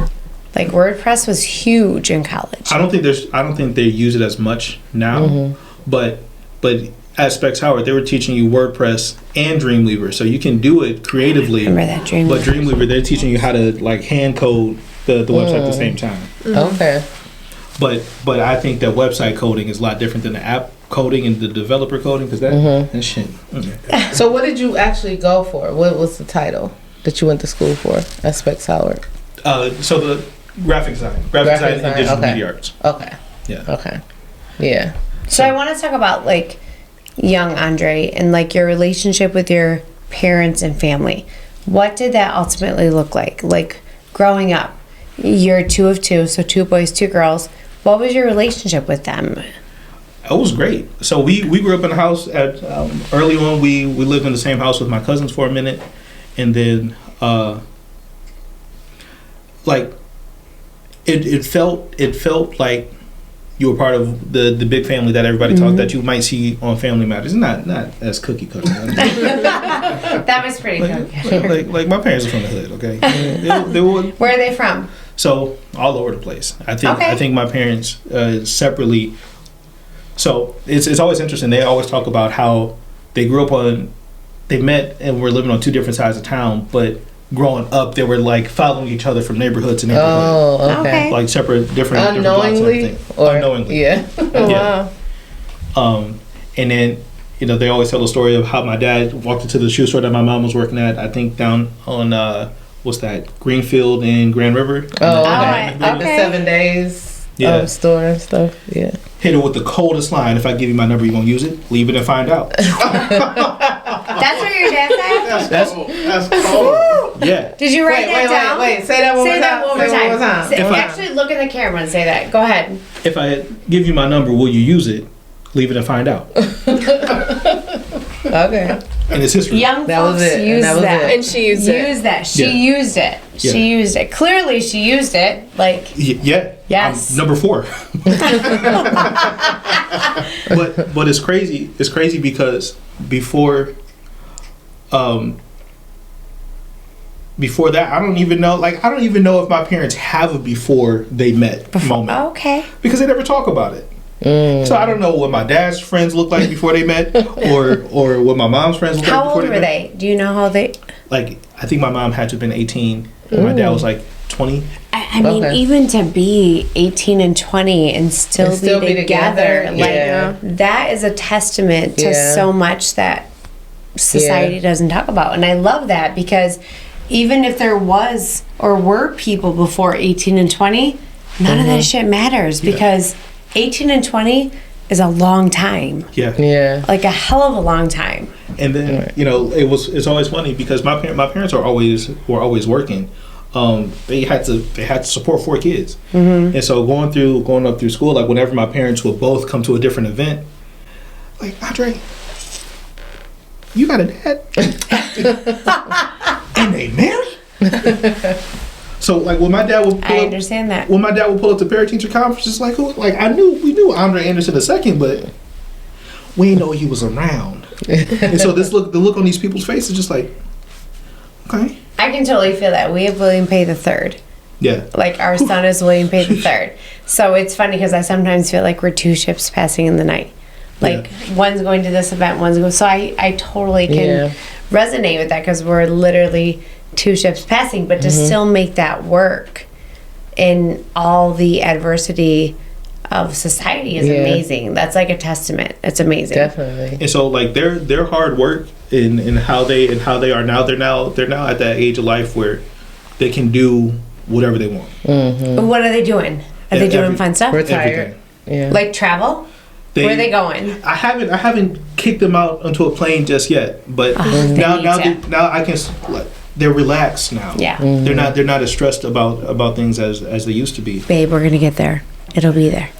Like WordPress was huge in college. I don't think they use it as much now, but at Specs Howard they were teaching you WordPress and Dreamweaver, so you can do it creatively. Remember that Dreamweaver? But Dreamweaver, they're teaching you how to like hand code the website at the same time. Okay. But I think that website coding is a lot different than the app coding and the developer coding because that shit. Okay. So what did you actually go for? What was the title that you went to school for at Specs Howard? So the graphic design and digital media arts. Okay. Yeah. Okay. Yeah. So I want to talk about like young Andre and like your relationship with your parents and family. What did that ultimately look like? Like growing up, you're 2 of 2, so 2 boys, 2 girls. What was your relationship with them? It was great. So we grew up in a house at early on. We lived in the same house with my cousins for a minute, and then like it felt like you were part of the big family that everybody talked that you might see on Family Matters. Not as cookie cutter. That was pretty good. like my parents are from the hood. Okay, they were. Where are they from? So all over the place. I think my parents separately. So it's always interesting. They always talk about how they grew up they met and were living on 2 different sides of town, but growing up they were like following each other from neighborhood to neighborhood. Oh, okay. Like different Unknowingly blocks and everything. or Unknowingly. Yeah. Oh, wow. And then they always tell the story of how my dad walked into the shoe store that my mom was working at. I think down on what's that, Greenfield and Grand River. Oh, right. okay. Like the 7 days store and stuff. Yeah. Hit her with the coldest line. If I give you my number, you gonna use it? Leave it and find out. That's what your dad said? That's cold. Yeah. Did you write that down? Wait. Say that one more Say time. that one more Say it time. Say- Actually, look in the camera and say that. Go ahead. If I give you my number, will you use it? Leave it and find out. Okay. And it's history. Young That was folks it. use That was that. it. And she used it. Use that. She Yeah. used it. Yeah. She used it. Clearly, she used it. Like, Yeah. Yes. I'm number 4. but it's crazy. It's crazy because before that, I don't even know if my parents have a before they met moment okay. because they never talk about it. So I don't know what my dad's friends looked like before they met, or what my mom's friends looked like How before old were they? Do you know how they? Like, I think my mom had to have been 18, and my dad was like 20. I mean, Okay. even to be 18 and 20 and still, be together, like Yeah. that is a testament to Yeah. so much that society doesn't talk about. And I love that because even if there was or were people before 18 and 20, none of that shit matters because 18 and 20 is a long time. Yeah. Yeah. Like a hell of a long time. And then it's always funny because my parents were always working. They had to support 4 kids, and so going up through school, like whenever my parents would both come to a different event, like, Andre, you got a dad, and they married. So like when my dad would I understand that. when my dad would pull up to parent teacher conferences, like we knew Andre Anderson II, but we didn't know he was around. And so the look on these people's faces is just like, okay. I can totally feel that. We have William Pay the Third. Yeah. Like our son is William Pay the Third. So it's funny because I sometimes feel like we're 2 ships passing in the night. Like one's going to this event, one's going. So I totally can resonate with that because we're literally 2 ships passing. But to still make that work in all the adversity of society is amazing. That's like a testament. It's amazing. Definitely. And so like their hard work in how they are now, they're now at that age of life where they can do whatever they want. What are they doing? Are they doing fun stuff? Retired. Yeah. Like travel? Where are they going? I haven't kicked them out onto a plane just yet, but now I can. Like, they're relaxed now. Yeah. They're not as stressed about things as they used to be. Babe, we're gonna get there. It'll be there.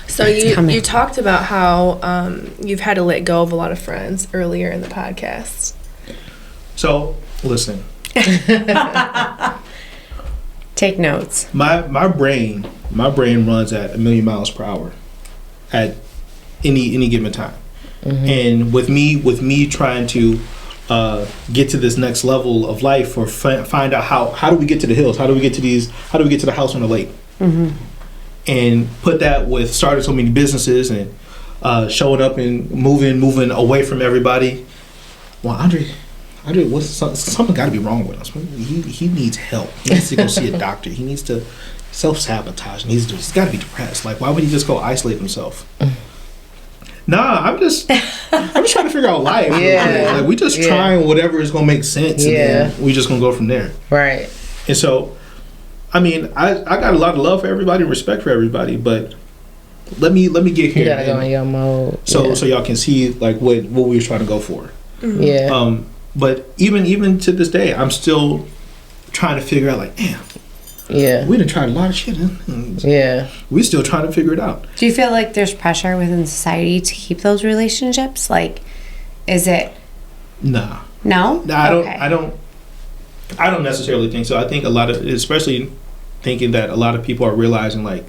So you talked about how you've had to let go of a lot of friends earlier in the podcast. So listen, take notes. my brain runs at 1,000,000 miles per hour at any given time, and with me trying to get to this next level of life or find out how do we get to the hills, how do we get to the house on the lake, and put that with starting so many businesses and showing up and moving away from everybody. Well, Andre, something got to be wrong with us. He needs help. He needs to go see a doctor. He needs to self-sabotage. He's got to be depressed. Like, why would he just go isolate himself? Nah, I'm just trying to figure out life. Yeah. Like, we just trying whatever is gonna make sense. And then we just gonna go from there. Right. And so, I mean, I got a lot of love for everybody, respect for everybody, but let me get here. You gotta go in your mode. So y'all can see like what we were trying to go for. Yeah. But even to this day, I'm still trying to figure out like, damn. Yeah. We done tried a lot of shit. Yeah. We still trying to figure it out. Do you feel like there's pressure within society to keep those relationships? Like, is it? Nah. No. I don't necessarily think so. I think a lot of, especially thinking that a lot of people are realizing like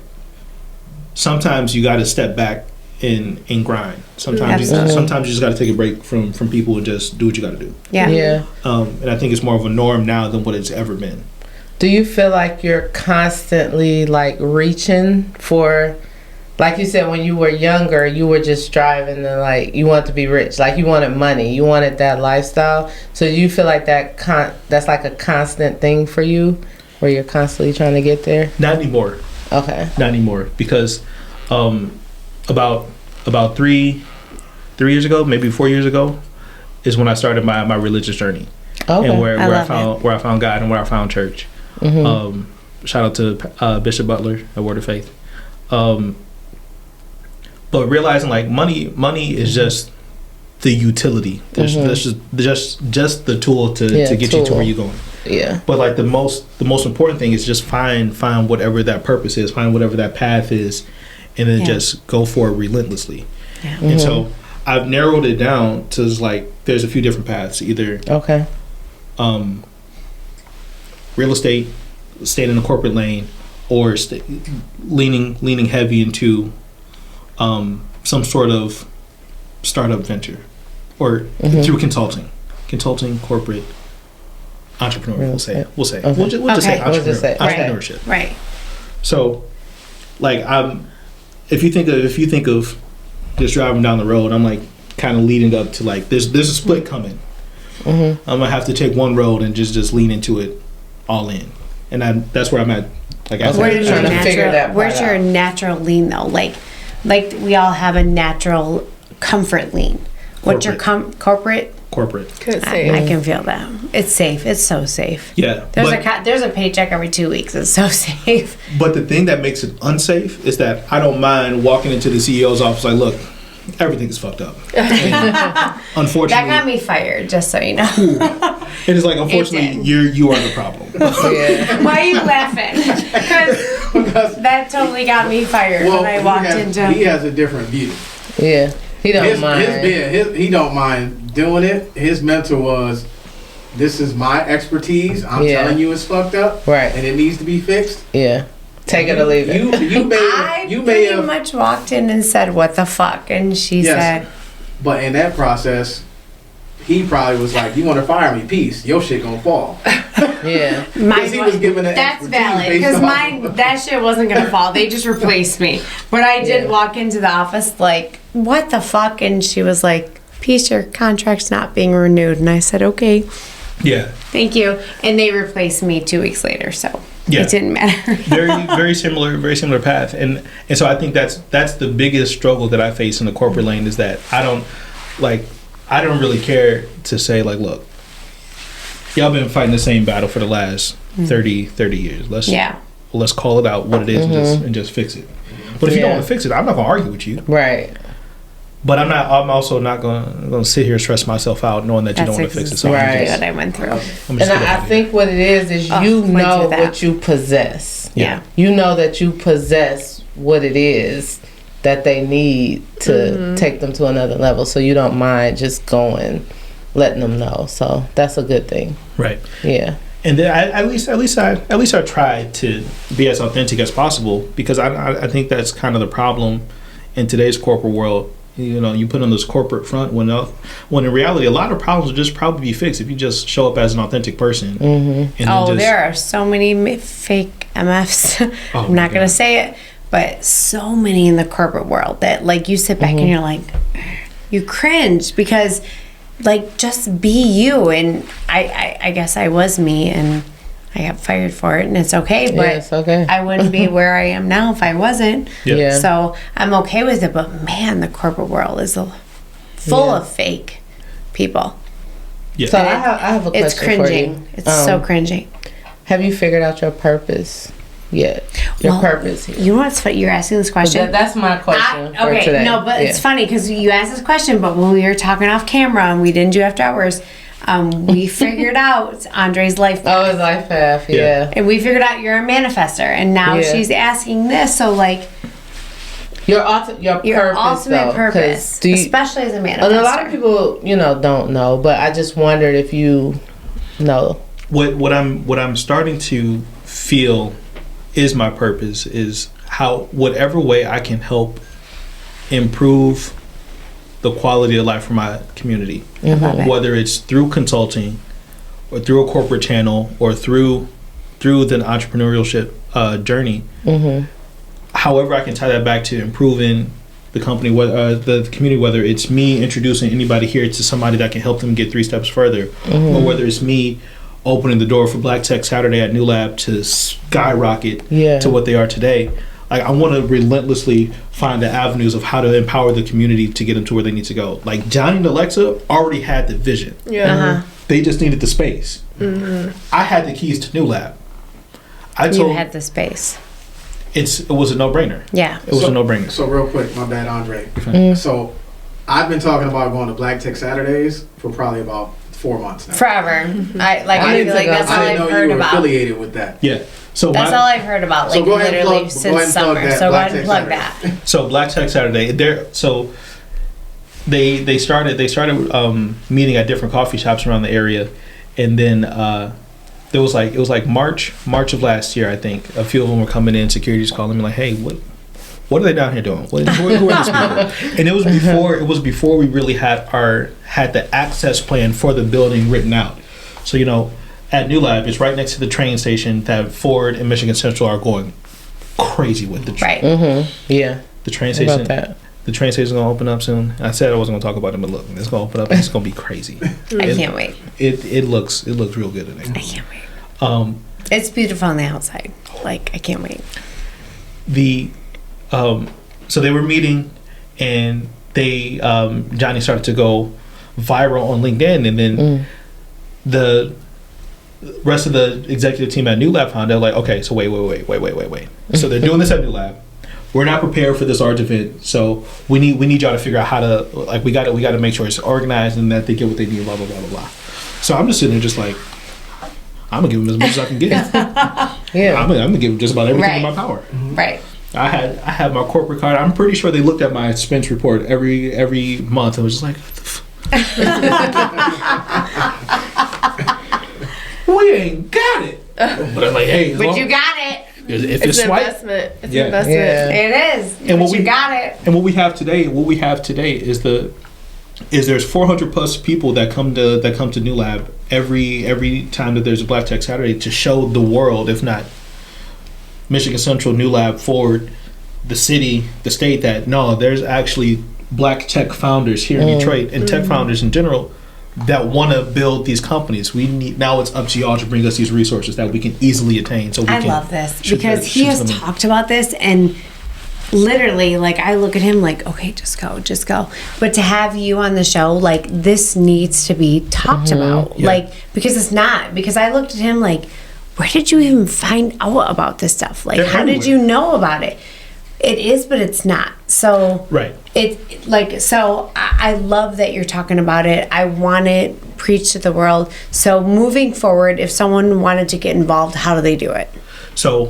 sometimes you got to step back and grind. Sometimes you just got to take a break from people and just do what you got to do. Yeah. Yeah. And I think it's more of a norm now than what it's ever been. Do you feel like you're constantly like reaching for, like you said, when you were younger, you were just striving to like, you wanted to be rich, like you wanted money, you wanted that lifestyle. So do you feel like that's like a constant thing for you, where you're constantly trying to get there? Not anymore. Okay. Not anymore, because about 3 years ago, maybe 4 years ago, is when I started my religious journey. Okay. And where I found God and where I found church. Shout out to Bishop Butler at Word of Faith. But realizing like money is just the utility. That's just the tool to get you to where you're going. Yeah. But like the most important thing is just find whatever that purpose is, find whatever that path is, and then just go for it relentlessly. Yeah. And so I've narrowed it down to like there's a few different paths. Either real estate, staying in the corporate lane, or leaning heavy into some sort of startup venture, or through consulting, corporate, entrepreneur. We'll say. Okay. We'll just say entrepreneurship. Right. So, like if you think of just driving down the road, I'm like kind of leading up to like there's a split coming. I'm gonna have to take one road and just lean into it all in, and that's where I'm at. Like after Where's trying to figure that part where's your out. natural lean though? Like we all have a natural comfort lean. What's your corporate? corporate. Couldn't I say. can feel that. It's safe. It's so safe. Yeah, There's a paycheck every 2 weeks. It's so safe. but the thing that makes it unsafe is that I don't mind walking into the CEO's office like, look, everything is fucked up. Unfortunately, That got me fired, just so you know. it is like, unfortunately, did. you are the problem. Yeah. Why are you laughing? Because that totally got me fired Well, when I walked he into. has a different view. Yeah. He don't mind. He don't mind doing it. His mentor was, this is my expertise. I'm Yeah. telling you it's fucked up. Right. And it needs to be fixed. Yeah. Take it or leave it. You may pretty have, much walked in and said, "What the fuck?" And she Yes. said, but in that process, he probably was like, you want to fire me, peace. Your shit gonna fall. Yeah. Because he was given the That's expertise valid based because off mine of- that shit wasn't gonna fall. They just replaced me. But I did Yeah. walk into the office like, "What the fuck?" And she was like, "Peace, your contract's not being renewed." And I said, "Okay, Yeah, thank you." And they replaced me 2 weeks later, so Yeah. it didn't matter. very similar path, and so I think that's the biggest struggle that I face in the corporate lane is that I don't really care to say like, look, y'all been fighting the same battle for the last 30 years. Let's call it out what it is and just fix it. But if you don't Yeah. want to fix it, I'm not gonna argue with you. Right. But I'm also not gonna sit here and stress myself out knowing that you don't want to fix it. So I'm Right. just- What I went through. I'm just And gonna I do it. think what it is Oh, you went know through that. what you possess. Yeah. You know that you possess what it is that they need to take them to another level. So you don't mind just going, letting them know. So that's a good thing. Right. Yeah. And then at least I try to be as authentic as possible because I think that's kind of the problem in today's corporate world. You know, you put on this corporate front when in reality a lot of problems will just probably be fixed if you just show up as an authentic person. And then There are so many fake MFs. Oh I'm my not gonna God. say it, but so many in the corporate world that like you sit back and you're like, you cringe because like just be you. And I guess I was me and I got fired for it and it's okay. But Yeah, it's okay. I wouldn't be where I am now if I wasn't. Yeah. So I'm okay with it. But man, the corporate world is full of fake people. Yeah. So I have a question It's cringing. for you. It's so cringing. Have you figured out your purpose yet? Your Well, purpose here. You know what's funny? You're asking this question. That's my question for okay, today. no, but it's Yeah. funny because you asked this question, but when we were talking off camera and we didn't do after hours, we figured out Andre's life path. Oh, his life path. Yeah. And we figured out you're a manifestor, and now Yeah. she's asking this. So, like, Your your purpose, ultimate though, 'cause purpose, do you, especially as a manifestor. and a lot of people, don't know, but I just wondered if you know. What I'm starting to feel is my purpose is how whatever way I can help improve the quality of life for my community, love it. whether it's through consulting or through a corporate channel or through the entrepreneurship journey. However, I can tie that back to improving the company, the community, whether it's me introducing anybody here to somebody that can help them get 3 steps further, or whether it's me opening the door for Black Tech Saturday at New Lab to skyrocket to what they are today. Like, I want to relentlessly find the avenues of how to empower the community to get them to where they need to go. Like, Johnny and Alexa already had the vision. Uh-huh. They just needed the space. I had the keys to New Lab. You had the space. It was a no-brainer. Yeah. It was a no-brainer. So real quick, my bad, Andre. So I've been talking about going to Black Tech Saturdays for probably about 4 months now. Forever. I feel like that's all I didn't I've know heard you were about. affiliated with that. Yeah. So That's all I've heard about, So like go ahead and literally plug- go since ahead and plug summer. that So go Black ahead and Tech plug Saturday. that. So Black Tech Saturday, they started meeting at different coffee shops around the area, and then it was like March of last year, I think. A few of them were coming in. Security's calling me like, "Hey, what are they down here doing? Who are these people?" And it was before we really had the access plan for the building written out. So at New Lab, it's right next to the train station that Ford and Michigan Central are going crazy with. Right. Yeah. The train What about station. that? The train station's gonna open up soon. I said I wasn't gonna talk about it, but look, it's gonna open up. And it's gonna be crazy. I can't wait. It looks real good in I there. can't wait. It's beautiful on the outside. Like, I can't wait. So they were meeting, and they Johnny started to go viral on LinkedIn, and then the rest of the executive team at New Lab found out, like, okay, so wait. So they're doing this at New Lab. We're not prepared for this large event, so we need y'all to figure out how to, like, we got to make sure it's organized and that they get what they need, blah blah blah blah blah. So I'm just sitting there, just like, I'm gonna give them as much as I can get. Yeah. I'm gonna give them just about everything in Right. my power. Right. I had my corporate card. I'm pretty sure they looked at my expense report every month and was just like, we ain't got it. But I'm like, hey, But you got it. if It's it's an swipe, investment. It's Yeah. an investment. Yeah. It is. And what But you we- got it. and what we have today is there's 400 plus people that come to New Lab every time that there's a Black Tech Saturday to show the world, if not Michigan Central, New Lab, Ford, the city, the state, that no, there's actually Black tech founders here in Detroit, and tech founders in general, that want to build these companies. We need, now it's up to y'all to bring us these resources that we can easily attain. So we I can love this shoot because the- he shoot has them in. talked about this, and literally, like, I look at him like, okay, just go. But to have you on the show, like, this needs to be talked about. Yeah. Like, because it's not. Because I looked at him like, where did you even find out about this stuff? Like, They're how did everywhere. you know about it? It is, but it's not. So Right. I love that you're talking about it. I want it preached to the world. So moving forward, if someone wanted to get involved, how do they do it? So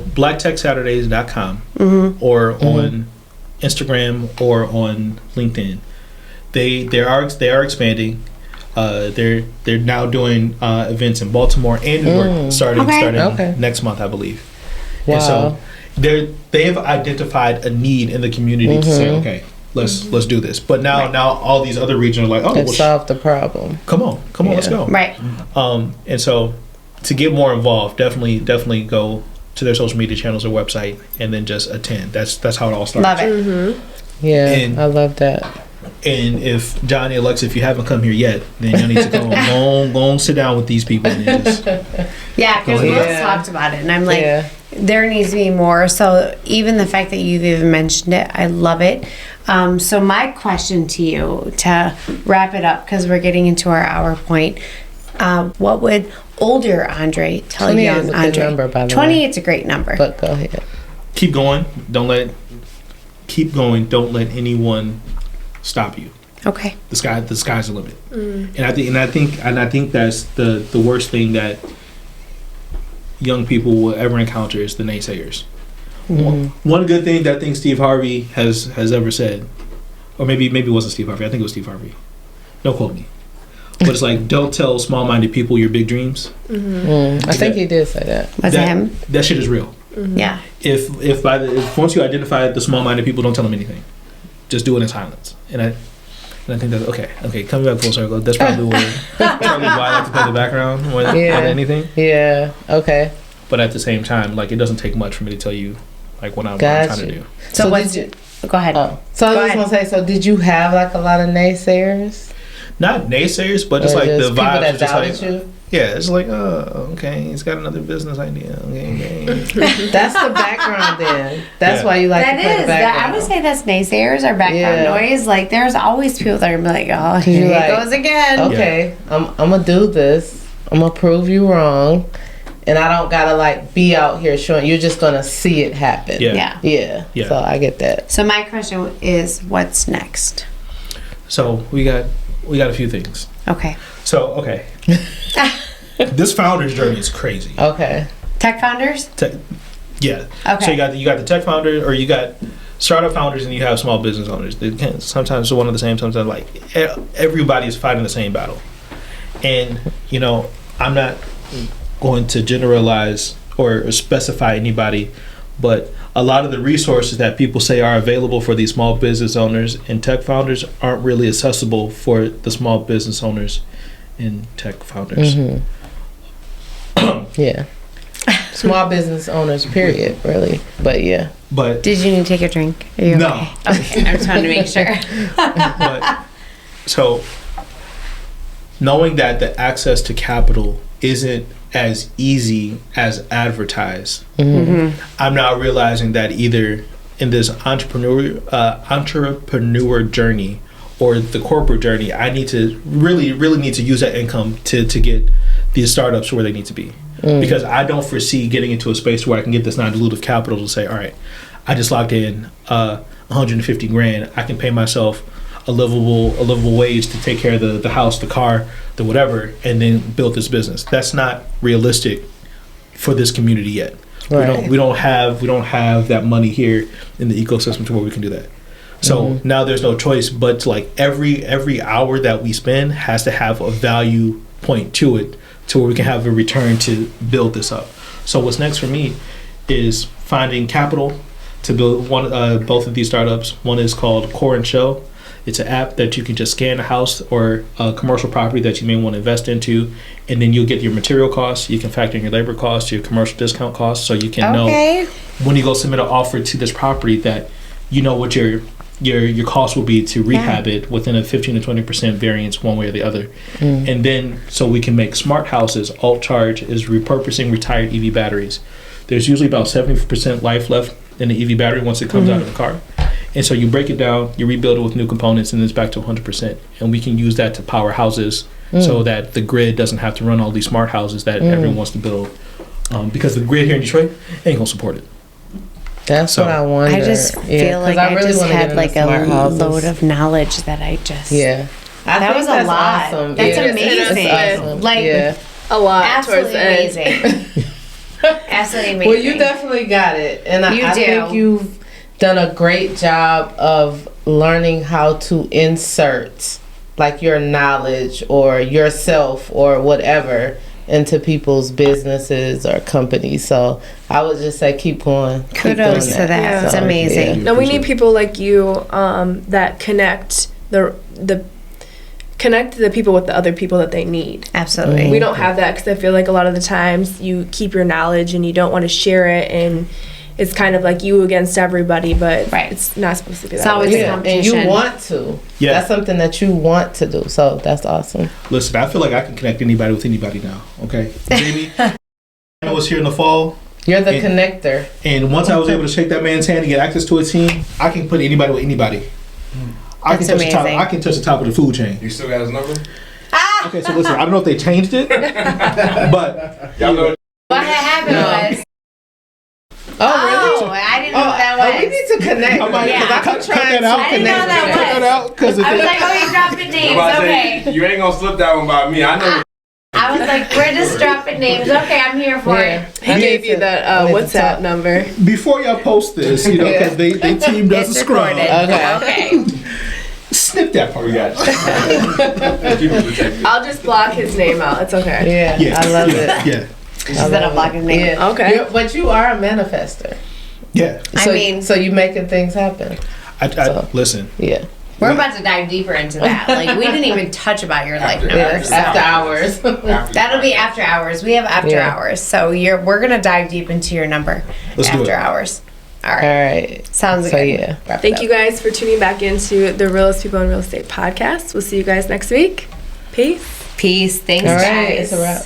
blacktechsaturdays.com or on Instagram or on LinkedIn. They are expanding. They're now doing events in Baltimore and New York starting Okay. next month, I believe. Wow. And so they've identified a need in the community to say, okay, let's do this. But now all these other regions are like, oh, It well, solved the problem. come on, let's go. Right. And so to get more involved, definitely go to their social media channels or website and then just attend. That's how it all starts. Love it. Yeah, And- I love that. And if Johnny, Alexa, if you haven't come here yet, then you need to go on, sit down with these people and just Yeah, because Go we ahead. just talked about it, and I'm like, Yeah. there needs to be more. So even the fact that you've even mentioned it, I love it. So my question to you, to wrap it up, because we're getting into our hour point, what would older Andre tell 28 young is a good Andre? number, by the 28 is a great number. But go ahead. keep going. Keep going. Don't let anyone stop you. Okay. The sky's the limit. And I think that's the worst thing that young people will ever encounter is the naysayers. One good thing that I think Steve Harvey has ever said, or maybe it wasn't Steve Harvey. I think it was Steve Harvey. Don't quote me. But it's like, don't tell small-minded people your big dreams. I think he did say that. Was it him? That shit is real. Yeah. If once you identify the small-minded people, don't tell them anything. Just do it in silence. And I think that's okay. Coming back full circle. That's probably why I like to play the background more than anything. Yeah. Okay. But at the same time, like, it doesn't take much for me to tell you, like, what I'm Gotcha. trying to do. So, So what's did Go ahead. So I Go was just ahead. gonna say. So did you have like a lot of naysayers? Not naysayers, but just Or like the just people vibes. that Are just like, doubted you? yeah, it's like, oh, okay, he's got another business idea. Okay. That's the background. Then that's Yeah. why you like That to play the is. That, background. I would say that's naysayers or background Yeah. noise. Like, there's always people that are gonna be like, oh, here You're it like, goes again. Okay, I'm gonna do this. I'm gonna prove you wrong, and I don't gotta like be out here showing. You're just gonna see it happen. Yeah. Yeah. Yeah. So I get that. So my question is, what's next? So we got a few things. Okay. So okay, this founder's journey is crazy. Okay. Tech founders? Yeah. Okay. So you got the tech founder, or you got startup founders, and you have small business owners. They can sometimes one of the same. Sometimes like everybody is fighting the same battle. And I'm not going to generalize or specify anybody, but a lot of the resources that people say are available for these small business owners and tech founders aren't really accessible for the small business owners and tech founders. Yeah. Small business owners, period, really. But yeah. But Did you need to take a drink? Are you No. Okay. Okay. I just wanted to make sure. but so knowing that the access to capital isn't as easy as advertised, I'm now realizing that either in this entrepreneur journey or the corporate journey, I need to really need to use that income to get these startups where they need to be. Because I don't foresee getting into a space where I can get this non-dilutive capital to say, all right, I just locked in 150 grand. I can pay myself a livable wage to take care of the house, the car, the whatever, and then build this business. That's not realistic for this community yet. Right. We don't have that money here in the ecosystem to where we can do that. So now there's no choice but to, like, every hour that we spend has to have a value point to it, to where we can have a return to build this up. So what's next for me is finding capital to build both of these startups. One is called Core and Shell. It's an app that you can just scan a house or a commercial property that you may want to invest into, and then you'll get your material costs. You can factor in your labor costs, your commercial discount costs, so you can know when you go submit an offer to this property that you know what your cost will be to rehab it within a 15 to 20% variance one way or the other. And then so we can make smart houses. Alt Charge is repurposing retired EV batteries. There's usually about 70% life left in the EV battery once it comes out of the car. And so you break it down, you rebuild it with new components, and it's back to 100%. And we can use that to power houses so that the grid doesn't have to run all these smart houses that everyone wants to build. Because the grid here in Detroit ain't going to support it. That's what I wonder. I just feel like I really just wanna had get like into a smart houses. load of knowledge that I just That was a lot. Awesome. That's Yeah. amazing. That's awesome. Like A lot absolutely towards the end. amazing. Absolutely amazing. Well, you definitely got it, and You I do. think you've done a great job of learning how to insert like your knowledge or yourself or whatever into people's businesses or companies. So I would just say keep going. Keep Kudos doing to that. It's amazing. No, we need people like you that connect the people with the other people that they need. Absolutely. We don't have that because I feel like a lot of the times you keep your knowledge and you don't want to share it, and it's kind of like you against everybody, but it's not supposed to be that. It's always way. a And you competition. want to. Yeah. That's something that you want to do. So that's awesome. Listen, I feel like I can connect anybody with anybody now. Okay, Jamie, I was here in the fall, You're the connector. and once I was able to shake that man's hand and get access to a team, I can put anybody with anybody. I can That's touch the top. amazing. I can touch the top of the food chain. You still got his number? Okay, so listen, I don't know if they changed it, but Y'all know. What happened was. Oh, really? I didn't know what that was. We need to connect. I might Yeah. cut that out. I didn't know that Cut that was. out because I was like, oh, you're dropping names. Okay. You ain't gonna slip that one by me. I know. I was like, we're just dropping names. Okay, I'm here for it. He gave you that WhatsApp number. before y'all post this, you know, because they team does a It's scrub. recorded. Okay. Okay. Snip that part. We got you. Keep it protected. I'll just block his name out. It's okay. Yeah, Yeah, I love yeah, it. Yeah, She said I'm blocking name. Yeah. Okay. But you are a manifester. yeah. So, I mean- so you making things happen. Listen. Yeah. We're about to dive deeper into that. Like, we didn't even touch about your life number. Yes, so. after hours. That'll be after hours. We have after Yeah. hours. So we're gonna dive deep into your number Let's do after it. hours. All All right. right. Sounds So good. yeah. wrap it Thank up. you guys for tuning back into the Realest People in Real Estate podcast. We'll see you guys next week. Peace. Peace. Thanks, All right. guys. It's a wrap.